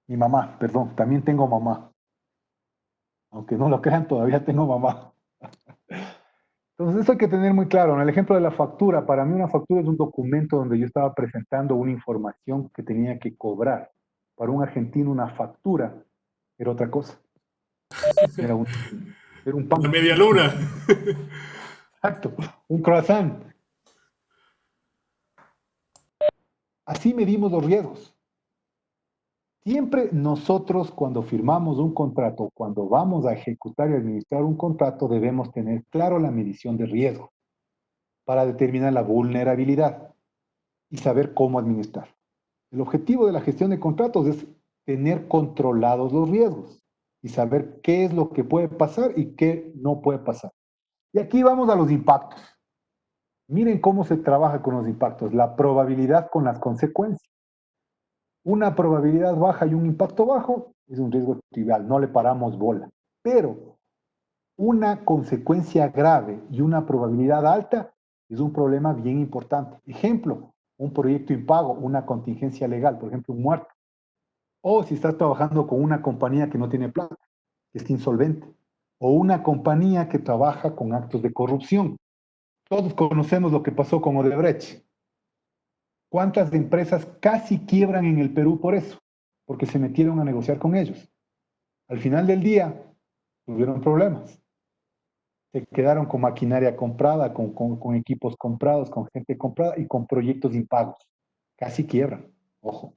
Mi mamá, perdón, también tengo mamá. Aunque no lo crean, todavía tengo mamá. Entonces, eso hay que tener muy claro. En el ejemplo de la factura, para mí una factura es un documento donde yo estaba presentando una información que tenía que cobrar. Para un argentino, una factura era otra cosa. Era un La pan. media luna. Exacto, un croissant. Así medimos los riesgos. Siempre nosotros cuando firmamos un contrato, cuando vamos a ejecutar y administrar un contrato, debemos tener claro la medición de riesgo para determinar la vulnerabilidad y saber cómo administrar. El objetivo de la gestión de contratos es tener controlados los riesgos. y saber qué es lo que puede pasar y qué no puede pasar. Y aquí vamos a los impactos. Miren cómo se trabaja con los impactos, la probabilidad con las consecuencias. Una probabilidad baja y un impacto bajo es un riesgo trivial, no le paramos bola. Pero una consecuencia grave y una probabilidad alta es un problema bien importante. Ejemplo, un proyecto impago, una contingencia legal, por ejemplo, un muerto. O si estás trabajando con una compañía que no tiene plata, que está insolvente. O una compañía que trabaja con actos de corrupción. Todos conocemos lo que pasó con Odebrecht. ¿Cuántas empresas casi quiebran en el Perú por eso? Porque se metieron a negociar con ellos. Al final del día, tuvieron problemas. Se quedaron con maquinaria comprada, con equipos comprados, con gente comprada y con proyectos impagos. Casi quiebran. Ojo.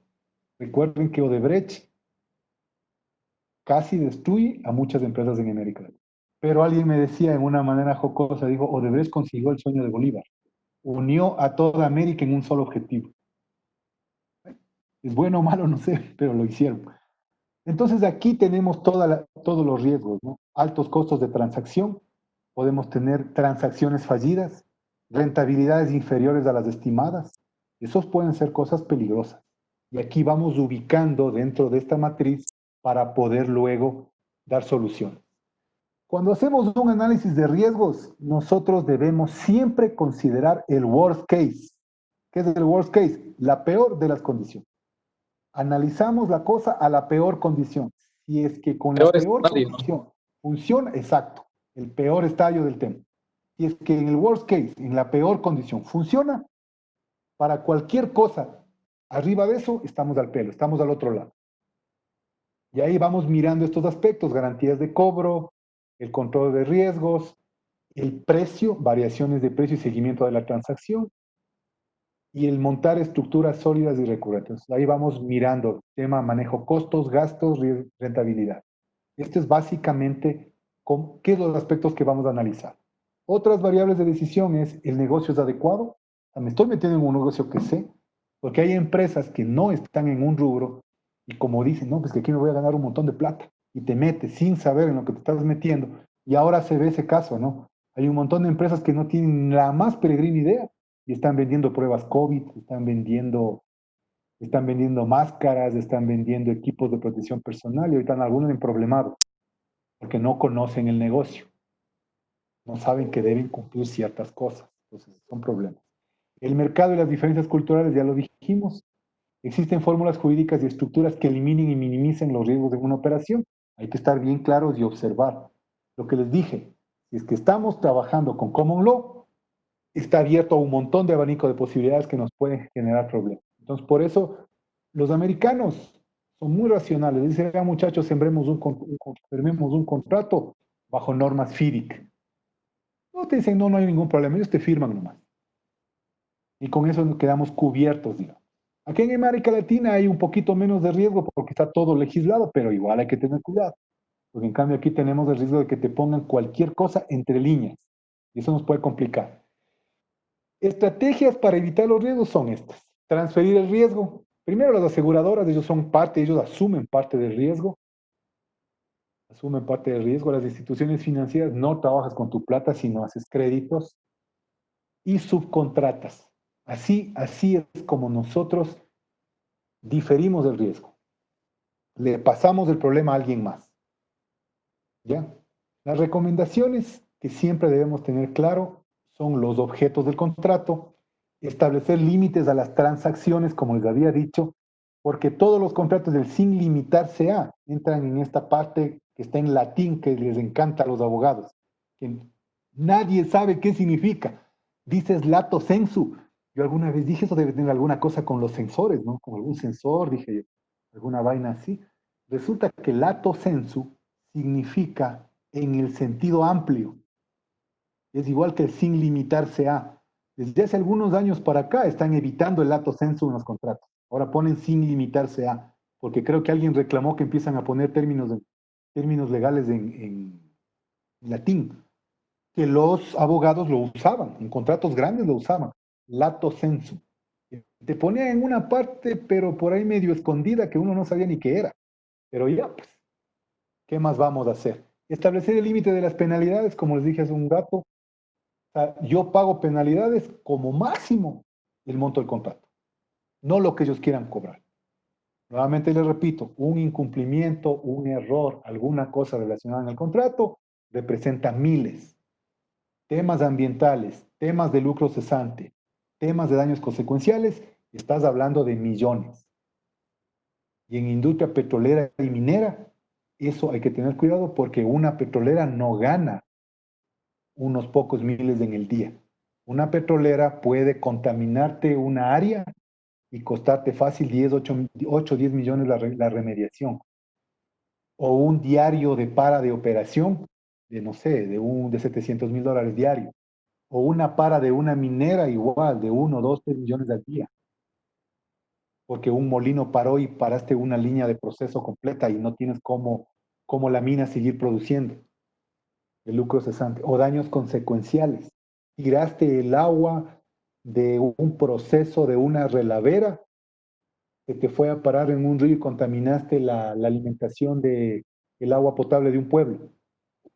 Recuerden que Odebrecht casi destruye a muchas empresas en América Latina. Pero alguien me decía en una manera jocosa, dijo, Odebrecht consiguió el sueño de Bolívar. Unió a toda América en un solo objetivo. Es bueno o malo, no sé, pero lo hicieron. Entonces aquí tenemos todos los riesgos, ¿no? Altos costos de transacción, podemos tener transacciones fallidas, rentabilidades inferiores a las estimadas. Esos pueden ser cosas peligrosas. Y aquí vamos ubicando dentro de esta matriz para poder luego dar soluciones. Cuando hacemos un análisis de riesgos, nosotros debemos siempre considerar el worst case. ¿Qué es el worst case? La peor de las condiciones. Analizamos la cosa a la peor condición. Si es que con la Peor peor escenario, ¿no? condición funciona, exacto, el peor estadio del tema. Si es que en el worst case, en la peor condición, funciona, para cualquier cosa arriba de eso, estamos al pelo, estamos al otro lado. Y ahí vamos mirando estos aspectos, garantías de cobro, el control de riesgos, el precio, variaciones de precio y seguimiento de la transacción, y el montar estructuras sólidas y recurrentes. Ahí vamos mirando tema manejo costos, gastos, rentabilidad. Este es básicamente qué son los aspectos que vamos a analizar. Otras variables de decisión es el negocio es adecuado. O sea, me estoy metiendo en un negocio que sé, porque hay empresas que no están en un rubro y como dicen, no, pues que aquí me voy a ganar un montón de plata y te metes sin saber en lo que te estás metiendo y ahora se ve ese caso, ¿no? Hay un montón de empresas que no tienen la más peregrina idea y están vendiendo pruebas COVID, están vendiendo máscaras, están vendiendo equipos de protección personal y ahorita están algunos en problemados porque no conocen el negocio, no saben que deben cumplir ciertas cosas, entonces son problemas. El mercado y las diferencias culturales, ya lo dijimos, existen fórmulas jurídicas y estructuras que eliminen y minimicen los riesgos de una operación, hay que estar bien claros y observar. Lo que les dije, si es que estamos trabajando con Common Law, está abierto a un montón de abanico de posibilidades que nos pueden generar problemas. Entonces, por eso, los americanos son muy racionales. Dicen, ya muchachos, firmemos un contrato bajo normas FIDIC. No te dicen, no, no hay ningún problema, ellos te firman nomás. Y con eso nos quedamos cubiertos, digamos. Aquí en América Latina hay un poquito menos de riesgo porque está todo legislado, pero igual hay que tener cuidado. Porque en cambio aquí tenemos el riesgo de que te pongan cualquier cosa entre líneas. Y eso nos puede complicar. Estrategias para evitar los riesgos son estas. Transferir el riesgo. Primero las aseguradoras, ellos son parte, ellos asumen parte del riesgo. Asumen parte del riesgo. Las instituciones financieras no trabajas con tu plata, sino haces créditos. Y subcontratas. Así es como nosotros diferimos del riesgo. Le pasamos el problema a alguien más. ¿Ya? Las recomendaciones que siempre debemos tener claro son los objetos del contrato, establecer límites a las transacciones, como les había dicho, porque todos los contratos del sin limitarse a entran en esta parte que está en latín, que les encanta a los abogados, que nadie sabe qué significa. Dices lato sensu. Yo alguna vez dije, eso debe tener alguna cosa con los sensores, ¿no? Con algún sensor, dije yo, alguna vaina así. Resulta que lato sensu significa en el sentido amplio. Es igual que el sin limitarse a. Desde hace algunos años para acá están evitando el lato sensu en los contratos. Ahora ponen sin limitarse a, porque creo que alguien reclamó que empiezan a poner términos legales en latín, que los abogados lo usaban, en contratos grandes lo usaban, lato sensu. Te ponía en una parte, pero por ahí medio escondida, que uno no sabía ni qué era. Pero ya, pues, ¿Qué más vamos a hacer? Establecer el límite de las penalidades, como les dije hace un rato. O sea, yo pago penalidades como máximo el monto del contrato, no lo que ellos quieran cobrar. Nuevamente les repito, un incumplimiento, un error, alguna cosa relacionada en el contrato, representa miles. Temas ambientales, temas de lucro cesante, temas de daños consecuenciales, estás hablando de millones. Y en industria petrolera y minera, eso hay que tener cuidado porque una petrolera no gana unos pocos miles en el día. Una petrolera puede contaminarte una área y costarte fácil 8 10 millones la remediación. O un diario de para de operación de, no sé, de $700,000 diario. O una para de una minera igual, de 1, 2, 3 millones al día. Porque un molino paró y paraste una línea de proceso completa y no tienes cómo la mina seguir produciendo. El lucro cesante. O daños consecuenciales. Tiraste el agua de un proceso de una relavera que te fue a parar en un río y contaminaste la alimentación del agua potable de un pueblo.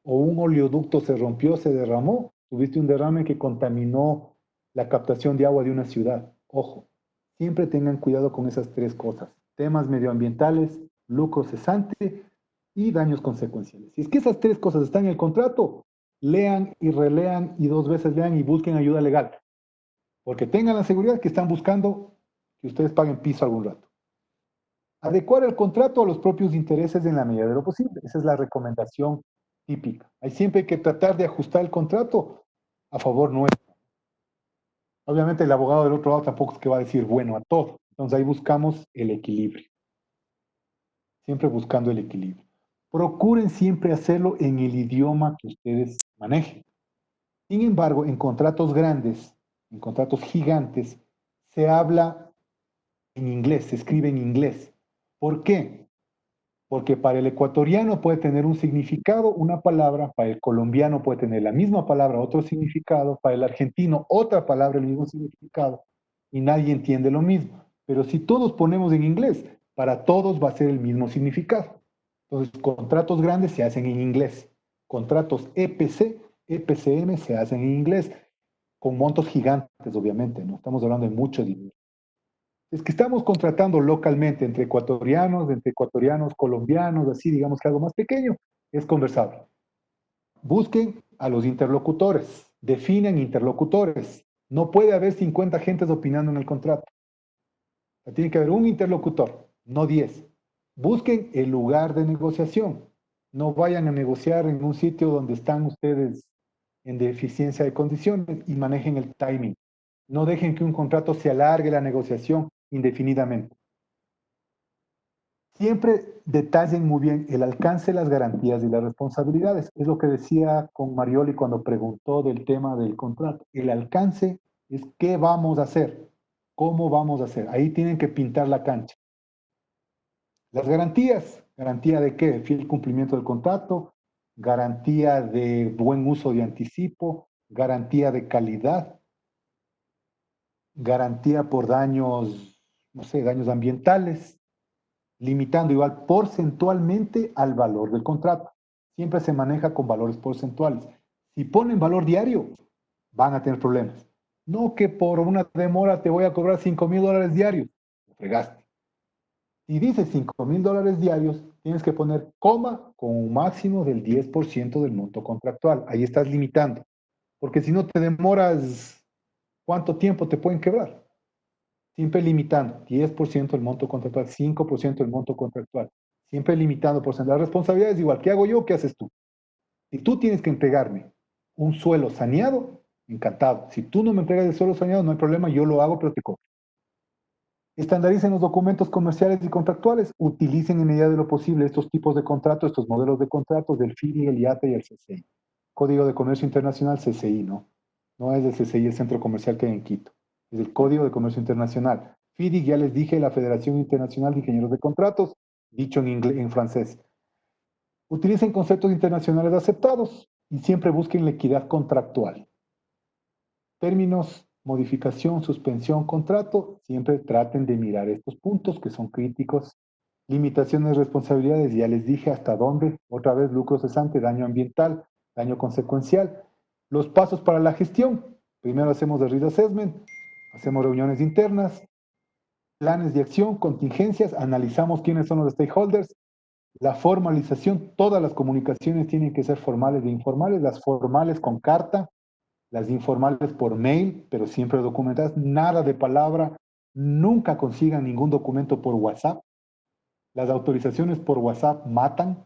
O un oleoducto se rompió, se derramó, tuviste un derrame que contaminó la captación de agua de una ciudad. Ojo, siempre tengan cuidado con esas tres cosas. Temas medioambientales, lucro cesante y daños consecuenciales. Si es que esas tres cosas están en el contrato, lean y relean y 2 veces lean y busquen ayuda legal. Porque tengan la seguridad que están buscando que ustedes paguen piso algún rato. Adecuar el contrato a los propios intereses en la medida de lo posible. Esa es la recomendación típica. Hay siempre que tratar de ajustar el contrato a favor nuestro. Obviamente el abogado del otro lado tampoco es que va a decir bueno a todo. Entonces ahí buscamos el equilibrio. Siempre buscando el equilibrio. Procuren siempre hacerlo en el idioma que ustedes manejen. Sin embargo, en contratos grandes, en contratos gigantes, se habla en inglés, se escribe en inglés. ¿Por qué? Porque para el ecuatoriano puede tener un significado, una palabra, para el colombiano puede tener la misma palabra, otro significado, para el argentino otra palabra, el mismo significado, y nadie entiende lo mismo. Pero si todos ponemos en inglés, para todos va a ser el mismo significado. Entonces, contratos grandes se hacen en inglés. Contratos EPC, EPCM se hacen en inglés, con montos gigantes, obviamente, no estamos hablando de mucho dinero. Es que estamos contratando localmente entre ecuatorianos, colombianos, así digamos que algo más pequeño, es conversable. Busquen a los interlocutores, definen interlocutores. No puede haber 50 gentes opinando en el contrato. Tiene que haber un interlocutor, no 10. Busquen el lugar de negociación. No vayan a negociar en un sitio donde están ustedes en deficiencia de condiciones y manejen el timing. No dejen que un contrato se alargue la negociación indefinidamente. Siempre detallen muy bien el alcance, las garantías y las responsabilidades. Es lo que decía con Marioli cuando preguntó del tema del contrato. El alcance es qué vamos a hacer, cómo vamos a hacer. Ahí tienen que pintar la cancha. Las garantías, garantía de qué? Fiel cumplimiento del contrato, garantía de buen uso de anticipo, garantía de calidad, garantía por daños, no sé, daños ambientales, limitando igual porcentualmente al valor del contrato. Siempre se maneja con valores porcentuales. Si ponen valor diario, van a tener problemas. No que por una demora te voy a cobrar $5,000 diarios. Lo fregaste. Si dice $5,000 diarios, tienes que poner coma con un máximo del 10% del monto contractual. Ahí estás limitando. Porque si no te demoras, ¿cuánto tiempo te pueden quebrar? Siempre limitando, 10% del monto contractual, 5% del monto contractual. Siempre limitando porcentaje. La responsabilidad es igual. ¿Qué hago yo? ¿Qué haces tú? Si tú tienes que entregarme un suelo saneado, encantado. Si tú no me entregas el suelo saneado, no hay problema, yo lo hago, pero te cobro. Estandaricen los documentos comerciales y contractuales. Utilicen en medida de lo posible estos tipos de contratos, estos modelos de contratos del FIDI, el IATA y el CCI. Código de Comercio Internacional, CCI, ¿no? No es el CCI, el centro comercial que hay en Quito. Es el Código de Comercio Internacional. FIDI, ya les dije, la Federación Internacional de Ingenieros de Contratos, dicho en francés. Utilicen conceptos internacionales aceptados y siempre busquen la equidad contractual. Términos, modificación, suspensión, contrato, siempre traten de mirar estos puntos que son críticos Limitaciones de responsabilidades, ya les dije hasta dónde. Otra vez, lucro cesante, daño ambiental, daño consecuencial. Los pasos para la gestión. Primero hacemos el risk assessment, hacemos reuniones internas, planes de acción, contingencias, analizamos quiénes son los stakeholders. La formalización, todas las comunicaciones tienen que ser formales e informales, las formales con carta, las informales por mail, pero siempre documentadas, nada de palabra, nunca consigan ningún documento por WhatsApp. Las autorizaciones por WhatsApp matan.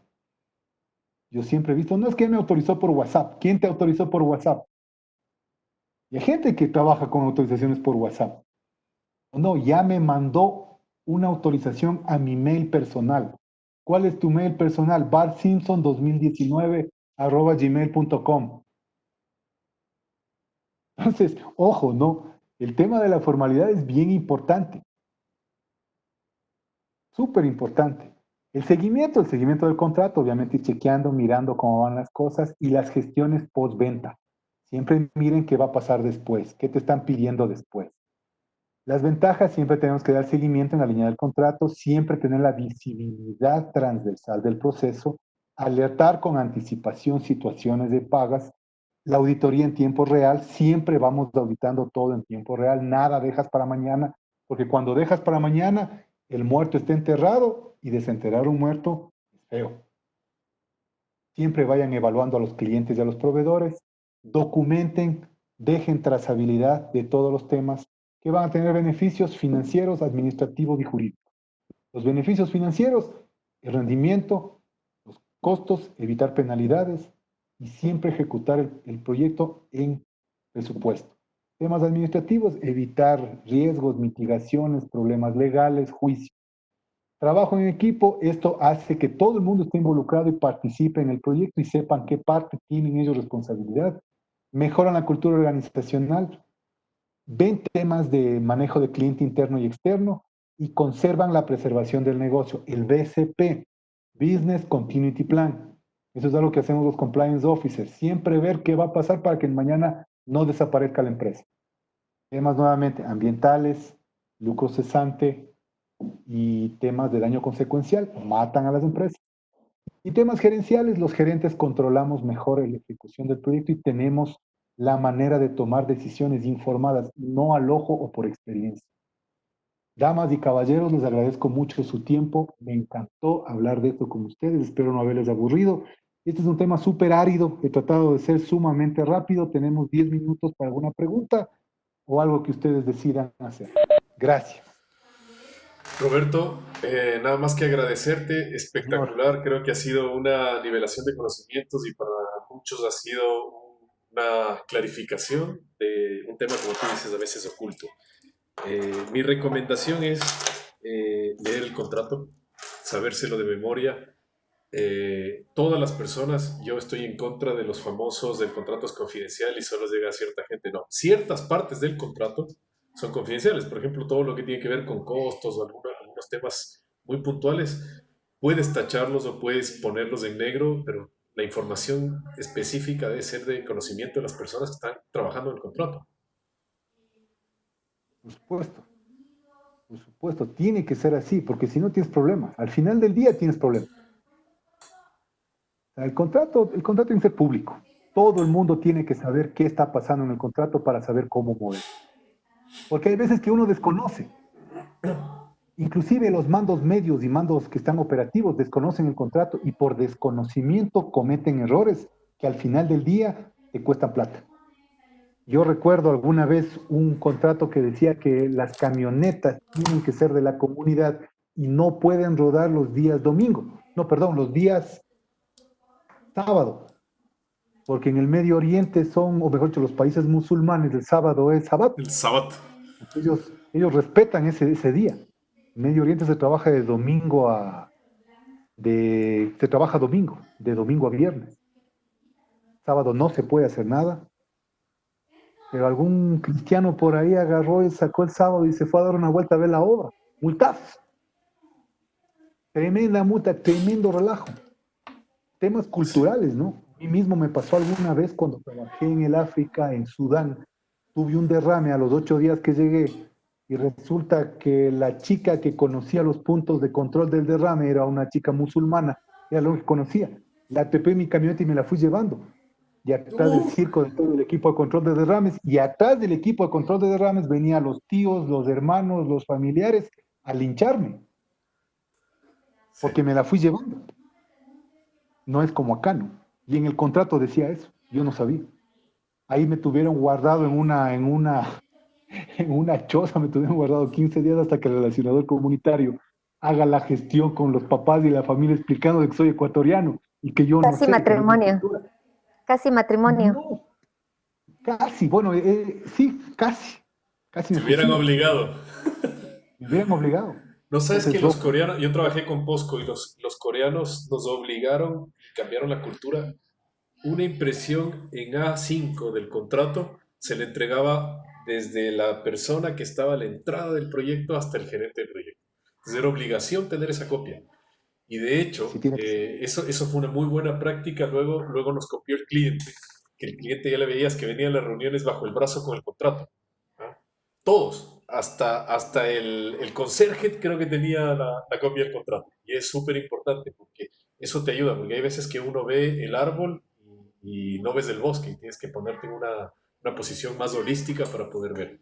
Yo siempre he visto, no es que me autorizó por WhatsApp, ¿quién te autorizó por WhatsApp? Y hay gente que trabaja con autorizaciones por WhatsApp. No, ya me mandó una autorización a mi mail personal. ¿Cuál es tu mail personal? bartsimpson2019@gmail.com. Entonces, ojo, ¿no? El tema de la formalidad es bien importante. Súper importante. El seguimiento del contrato, obviamente ir chequeando, mirando cómo van las cosas y las gestiones postventa. Siempre miren qué va a pasar después, qué te están pidiendo después. Las ventajas, siempre tenemos que dar seguimiento en la línea del contrato, siempre tener la visibilidad transversal del proceso, alertar con anticipación situaciones de pagas, la auditoría en tiempo real, siempre vamos auditando todo en tiempo real, nada dejas para mañana, porque cuando dejas para mañana, el muerto está enterrado y desenterrar un muerto es feo. Siempre vayan evaluando a los clientes y a los proveedores, documenten, dejen trazabilidad de todos los temas que van a tener beneficios financieros, administrativos y jurídicos. Los beneficios financieros, el rendimiento, los costos, evitar penalidades y siempre ejecutar el proyecto en presupuesto. Temas administrativos, evitar riesgos, mitigaciones, problemas legales, juicio. Trabajo en equipo, esto hace que todo el mundo esté involucrado y participe en el proyecto y sepan qué parte tienen ellos responsabilidad. Mejoran la cultura organizacional, ven temas de manejo de cliente interno y externo y conservan la preservación del negocio, el BCP, Business Continuity Plan. Eso es algo que hacemos los compliance officers, siempre ver qué va a pasar para que mañana no desaparezca la empresa. Temas nuevamente ambientales, lucro cesante y temas de daño consecuencial, matan a las empresas. Y temas gerenciales, los gerentes controlamos mejor la ejecución del proyecto y tenemos la manera de tomar decisiones informadas, no al ojo o por experiencia. Damas y caballeros, les agradezco mucho su tiempo. Me encantó hablar de esto con ustedes. Espero no haberles aburrido. Este es un tema súper árido. He tratado de ser sumamente rápido. Tenemos 10 minutos para alguna pregunta o algo que ustedes decidan hacer. Gracias. Roberto, nada más que agradecerte, espectacular, creo que ha sido una nivelación de conocimientos y para muchos ha sido una clarificación de un tema, como tú dices, a veces oculto. Mi recomendación es leer el contrato, sabérselo de memoria. Todas las personas, yo estoy en contra de los famosos del contrato es confidencial y solo llega a cierta gente, no, ciertas partes del contrato son confidenciales, por ejemplo, todo lo que tiene que ver con costos o algunos temas muy puntuales, puedes tacharlos o puedes ponerlos en negro, pero la información específica debe ser de conocimiento de las personas que están trabajando en el contrato. Por supuesto, tiene que ser así, porque si no tienes problemas, al final del día tienes problemas. El contrato tiene que ser público. Todo el mundo tiene que saber qué está pasando en el contrato para saber cómo mover. Porque hay veces que uno desconoce. Inclusive los mandos medios y mandos que están operativos desconocen el contrato y por desconocimiento cometen errores que al final del día te cuestan plata. Yo recuerdo alguna vez un contrato que decía que las camionetas tienen que ser de la comunidad y no pueden rodar los días domingo. No, perdón, los días sábado. Porque en el Medio Oriente son, o mejor dicho, los países musulmanes, el sábado es sabbat. El sábado. Ellos respetan ese día. En Medio Oriente se trabaja de domingo de domingo a viernes. Sábado no se puede hacer nada. Pero algún cristiano por ahí agarró y sacó el sábado y se fue a dar una vuelta a ver la obra. Multazos. Tremenda multa, tremendo relajo. Temas culturales, ¿no? A mí mismo me pasó alguna vez cuando trabajé en el África, en Sudán. Tuve un derrame a los 8 días que llegué. y resulta que la chica que conocía los puntos de control del derrame era una chica musulmana, era lo que conocía. La APP en mi camioneta y me la fui llevando. Y atrás del circo de todo el equipo de control de derrames, y atrás del equipo de control de derrames venían los tíos, los hermanos, los familiares a lincharme, porque me la fui llevando. No es como acá, ¿no? Y en el contrato decía eso, yo no sabía. Ahí me tuvieron guardado en una choza, me tuvieron guardado 15 días hasta que el relacionador comunitario haga la gestión con los papás y la familia explicando de que soy ecuatoriano y que yo no Casi sé. matrimonio. Casi matrimonio. No, casi, bueno, sí, casi. Casi Te me hubieran fusilan. obligado. Me hubieran obligado. No sabes que Entonces, los coreanos, yo trabajé con POSCO y los coreanos nos obligaron y cambiaron la cultura. Una impresión en A5 del contrato se le entregaba desde la persona que estaba a la entrada del proyecto hasta el gerente del proyecto. Entonces era obligación tener esa copia. Y de hecho, sí tiene que ser. eso fue una muy buena práctica. Luego nos copió el cliente, que el cliente ya le veías que venía a las reuniones bajo el brazo con el contrato. ¿No? Todos, hasta el conserje creo que tenía la copia del contrato. Y es súper importante porque eso te ayuda, porque hay veces que uno ve el árbol y no ves el bosque y tienes que ponerte en una posición más holística para poder ver.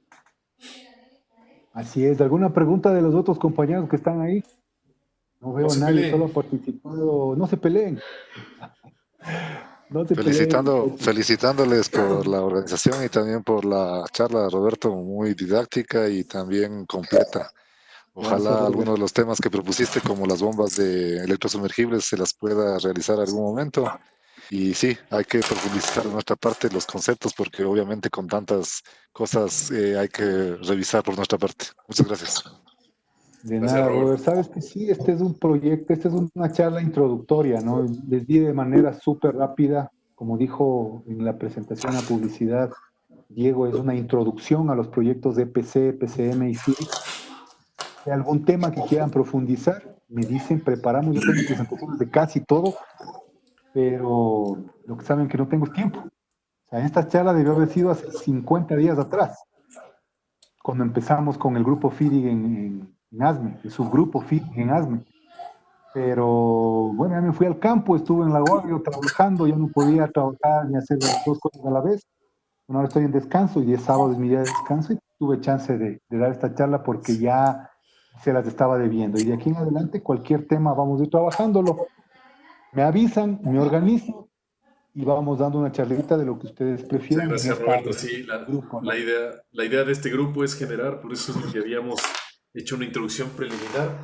Así es. ¿Alguna pregunta de los otros compañeros que están ahí? No No veo a se nadie, peleen. solo ha participado. No se peleen. No se peleen. Felicitándoles por la organización y también por la charla, Roberto, muy didáctica y también completa. Gracias, Ojalá algunos Roberto. de los temas que propusiste, como las bombas de electrosumergibles, se las pueda realizar en algún momento. Y sí, hay que profundizar de nuestra parte los conceptos, porque obviamente con tantas cosas hay que revisar por nuestra parte. Muchas gracias. De Gracias, nada, Robert. Robert. Sabes que sí, este es un proyecto, esta es una charla introductoria, ¿no? Les di de manera súper rápida, como dijo en la presentación a publicidad, Diego, es una introducción a los proyectos de EPC, PCM y FIDIC. Si hay algún tema que quieran profundizar, me dicen, preparamos, yo tengo presentaciones de casi todo, pero lo que saben que no tengo es tiempo. O sea, esta charla debió haber sido hace 50 días atrás, cuando empezamos con el grupo FIDIC en ASME, el subgrupo FIDIC en ASME. Pero bueno, ya me fui al campo, estuve en la guardia trabajando, ya no podía trabajar ni hacer las dos cosas a la vez. Bueno, ahora estoy en descanso y es sábado, es mi día de descanso y tuve chance de dar esta charla porque ya se las estaba debiendo. Y de aquí en adelante, cualquier tema vamos a ir trabajándolo. Me avisan, me organizo y vamos dando una charlita de lo que ustedes Muchas prefieran en gracias, este Roberto. Sí, grupo, ¿no? la idea de este grupo es generar, por eso es lo que habíamos hecho una introducción preliminar.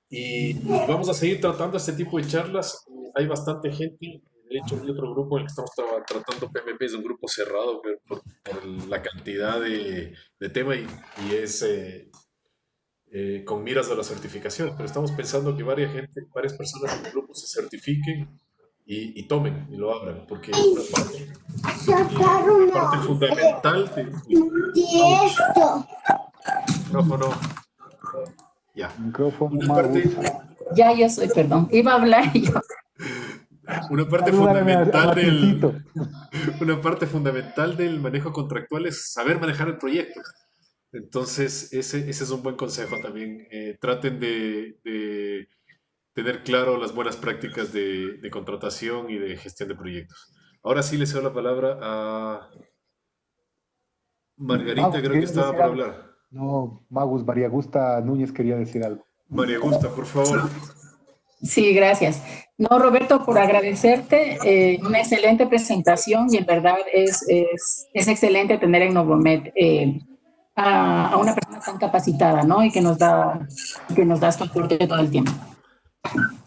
Y vamos a seguir tratando este tipo de charlas. Hay bastante gente. De hecho, hay otro grupo en el que estamos tratando PMP, es un grupo cerrado por la cantidad de tema y es con miras a la certificación. Pero estamos pensando que varias personas del grupo se certifiquen y tomen y lo abran, porque una parte fundamental micrófono. Ya. Micrófono, Una parte, Magus. Ya yo soy, perdón. Iba a hablar y yo. una parte Salúdame a fundamental Martincito. una parte fundamental del manejo contractual es saber manejar el proyecto. Entonces, ese es un buen consejo también. Traten de tener claro las buenas prácticas de contratación y de gestión de proyectos. Ahora sí le cedo la palabra a Margarita, Magus, creo que ¿quieres estaba decir por algo? hablar. No, Magus, María Gusta Núñez quería decir algo. María Gusta, por favor. Sí, gracias. No, Roberto, por agradecerte. Una excelente presentación y en verdad es excelente tener en Novomed a una persona tan capacitada, ¿no? Y que nos da su aporte todo el tiempo.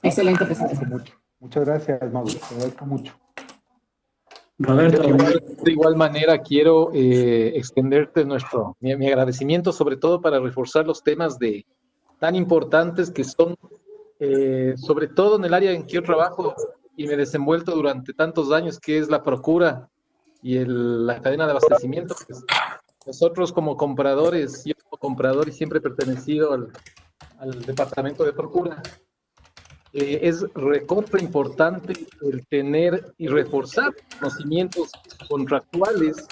Excelente presentación. Mucho. Muchas gracias, Magus. Te agradezco mucho. Roberto, de igual manera quiero extenderte mi agradecimiento, sobre todo para reforzar los temas tan importantes que son, sobre todo en el área en que yo trabajo y me he desenvuelto durante tantos años, que es la procura y la cadena de abastecimiento. Pues, nosotros como compradores, yo como comprador y siempre he pertenecido al departamento de procura, es recontra importante el tener y reforzar conocimientos contractuales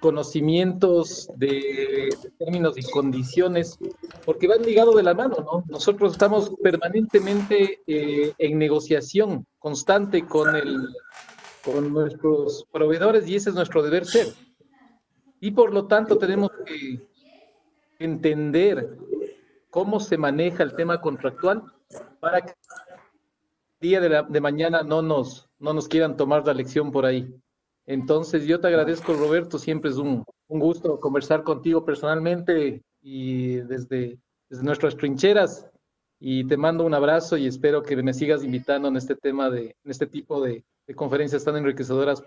conocimientos de términos y condiciones, porque van ligados de la mano, ¿no? Nosotros estamos permanentemente en negociación constante con nuestros proveedores y ese es nuestro deber ser. Y por lo tanto tenemos que entender cómo se maneja el tema contractual para que el día de mañana no nos quieran tomar la lección por ahí. Entonces, yo te agradezco, Roberto, siempre es un gusto conversar contigo personalmente y desde nuestras trincheras, y te mando un abrazo y espero que me sigas invitando en este tema en este tipo de conferencias tan enriquecedoras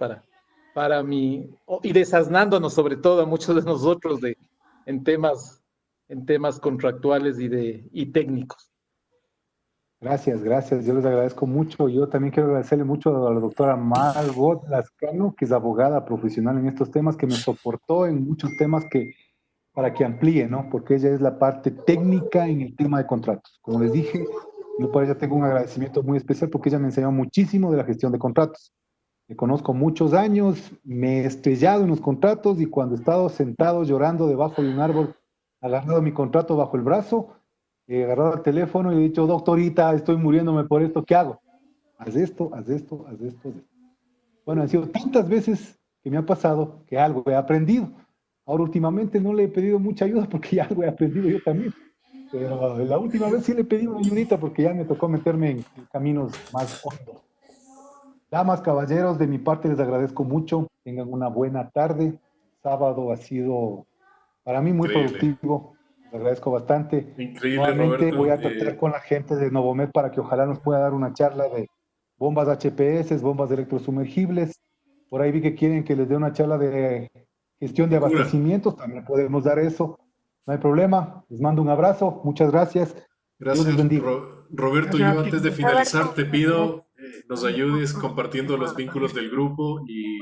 para mí, y desaznándonos sobre todo a muchos de nosotros en temas contractuales y técnicos. Gracias, gracias. Yo les agradezco mucho. Yo también quiero agradecerle mucho a la doctora Margot Lascano, que es abogada profesional en estos temas, que me soportó en muchos temas para que amplíe, ¿no? Porque ella es la parte técnica en el tema de contratos. Como les dije, yo por ella tengo un agradecimiento muy especial porque ella me enseñó muchísimo de la gestión de contratos. Me conozco muchos años, me he estrellado en los contratos y cuando he estado sentado llorando debajo de un árbol, agarrado mi contrato bajo el brazo, he agarrado el teléfono y he dicho, doctorita, estoy muriéndome por esto, ¿qué hago? Haz esto, haz esto, haz esto, haz esto. Bueno, han sido tantas veces que me ha pasado que algo he aprendido. Ahora últimamente no le he pedido mucha ayuda porque ya algo he aprendido yo también. Pero la última vez sí le pedí una ayudita porque ya me tocó meterme en caminos más hondos. Damas, caballeros, de mi parte les agradezco mucho. Tengan una buena tarde. Sábado ha sido para mí muy Increíble. productivo. Les agradezco bastante. Increíble, Nuevamente Roberto. voy a tratar con la gente de Novomed para que ojalá nos pueda dar una charla de bombas HPS, bombas electrosumergibles. Por ahí vi que quieren que les dé una charla de gestión de Locura. abastecimientos. También podemos dar eso. No hay problema. Les mando un abrazo. Muchas gracias. Dios les Gracias, bendiga. Roberto. Gracias Yo a ti. antes de finalizar te pido nos ayudes compartiendo los vínculos del grupo y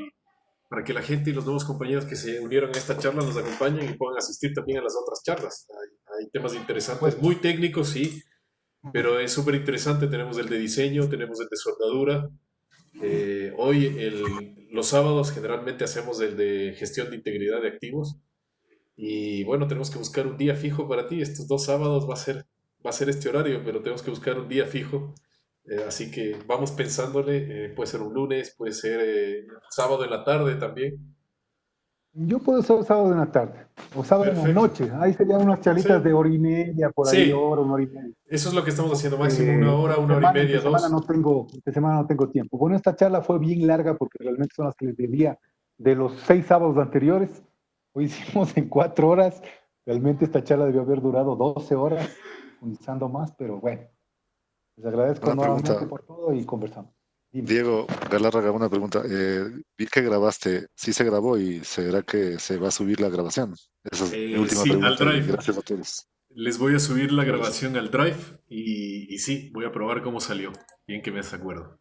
para que la gente y los nuevos compañeros que se unieron a esta charla nos acompañen y puedan asistir también a las otras charlas. Hay temas interesantes, muy técnicos, sí, pero es súper interesante. Tenemos el de diseño, tenemos el de soldadura. Hoy, los sábados, generalmente hacemos el de gestión de integridad de activos. Y bueno, tenemos que buscar un día fijo para ti. Estos 2 sábados va a ser este horario, pero tenemos que buscar un día fijo. Así que vamos pensándole. Puede ser un lunes, puede ser sábado en la tarde también. Yo puedo ser sábado en la tarde o sábado en la Perfecto. noche. Ahí serían unas charlitas Sí. de hora y media, por ahí, Sí, una hora y media. eso es lo que estamos haciendo, máximo una hora y media, Entre semana 2. entre semana no tengo tiempo. Bueno, esta charla fue bien larga porque realmente son las que les debía de los 6 sábados anteriores. Hoy hicimos en 4 horas. Realmente esta charla debió haber durado 12 horas, utilizando más, pero bueno. Les agradezco Una nuevamente pregunta, por todo y conversamos. Dime. Diego Galárraga, una pregunta. Vi que grabaste, sí se grabó y será que se va a subir la grabación. Esa es mi última Sí, al pregunta y Drive. gracias a todos. Les voy a subir la Gracias. grabación al Drive y sí, voy a probar cómo salió. Bien que me desacuerdo.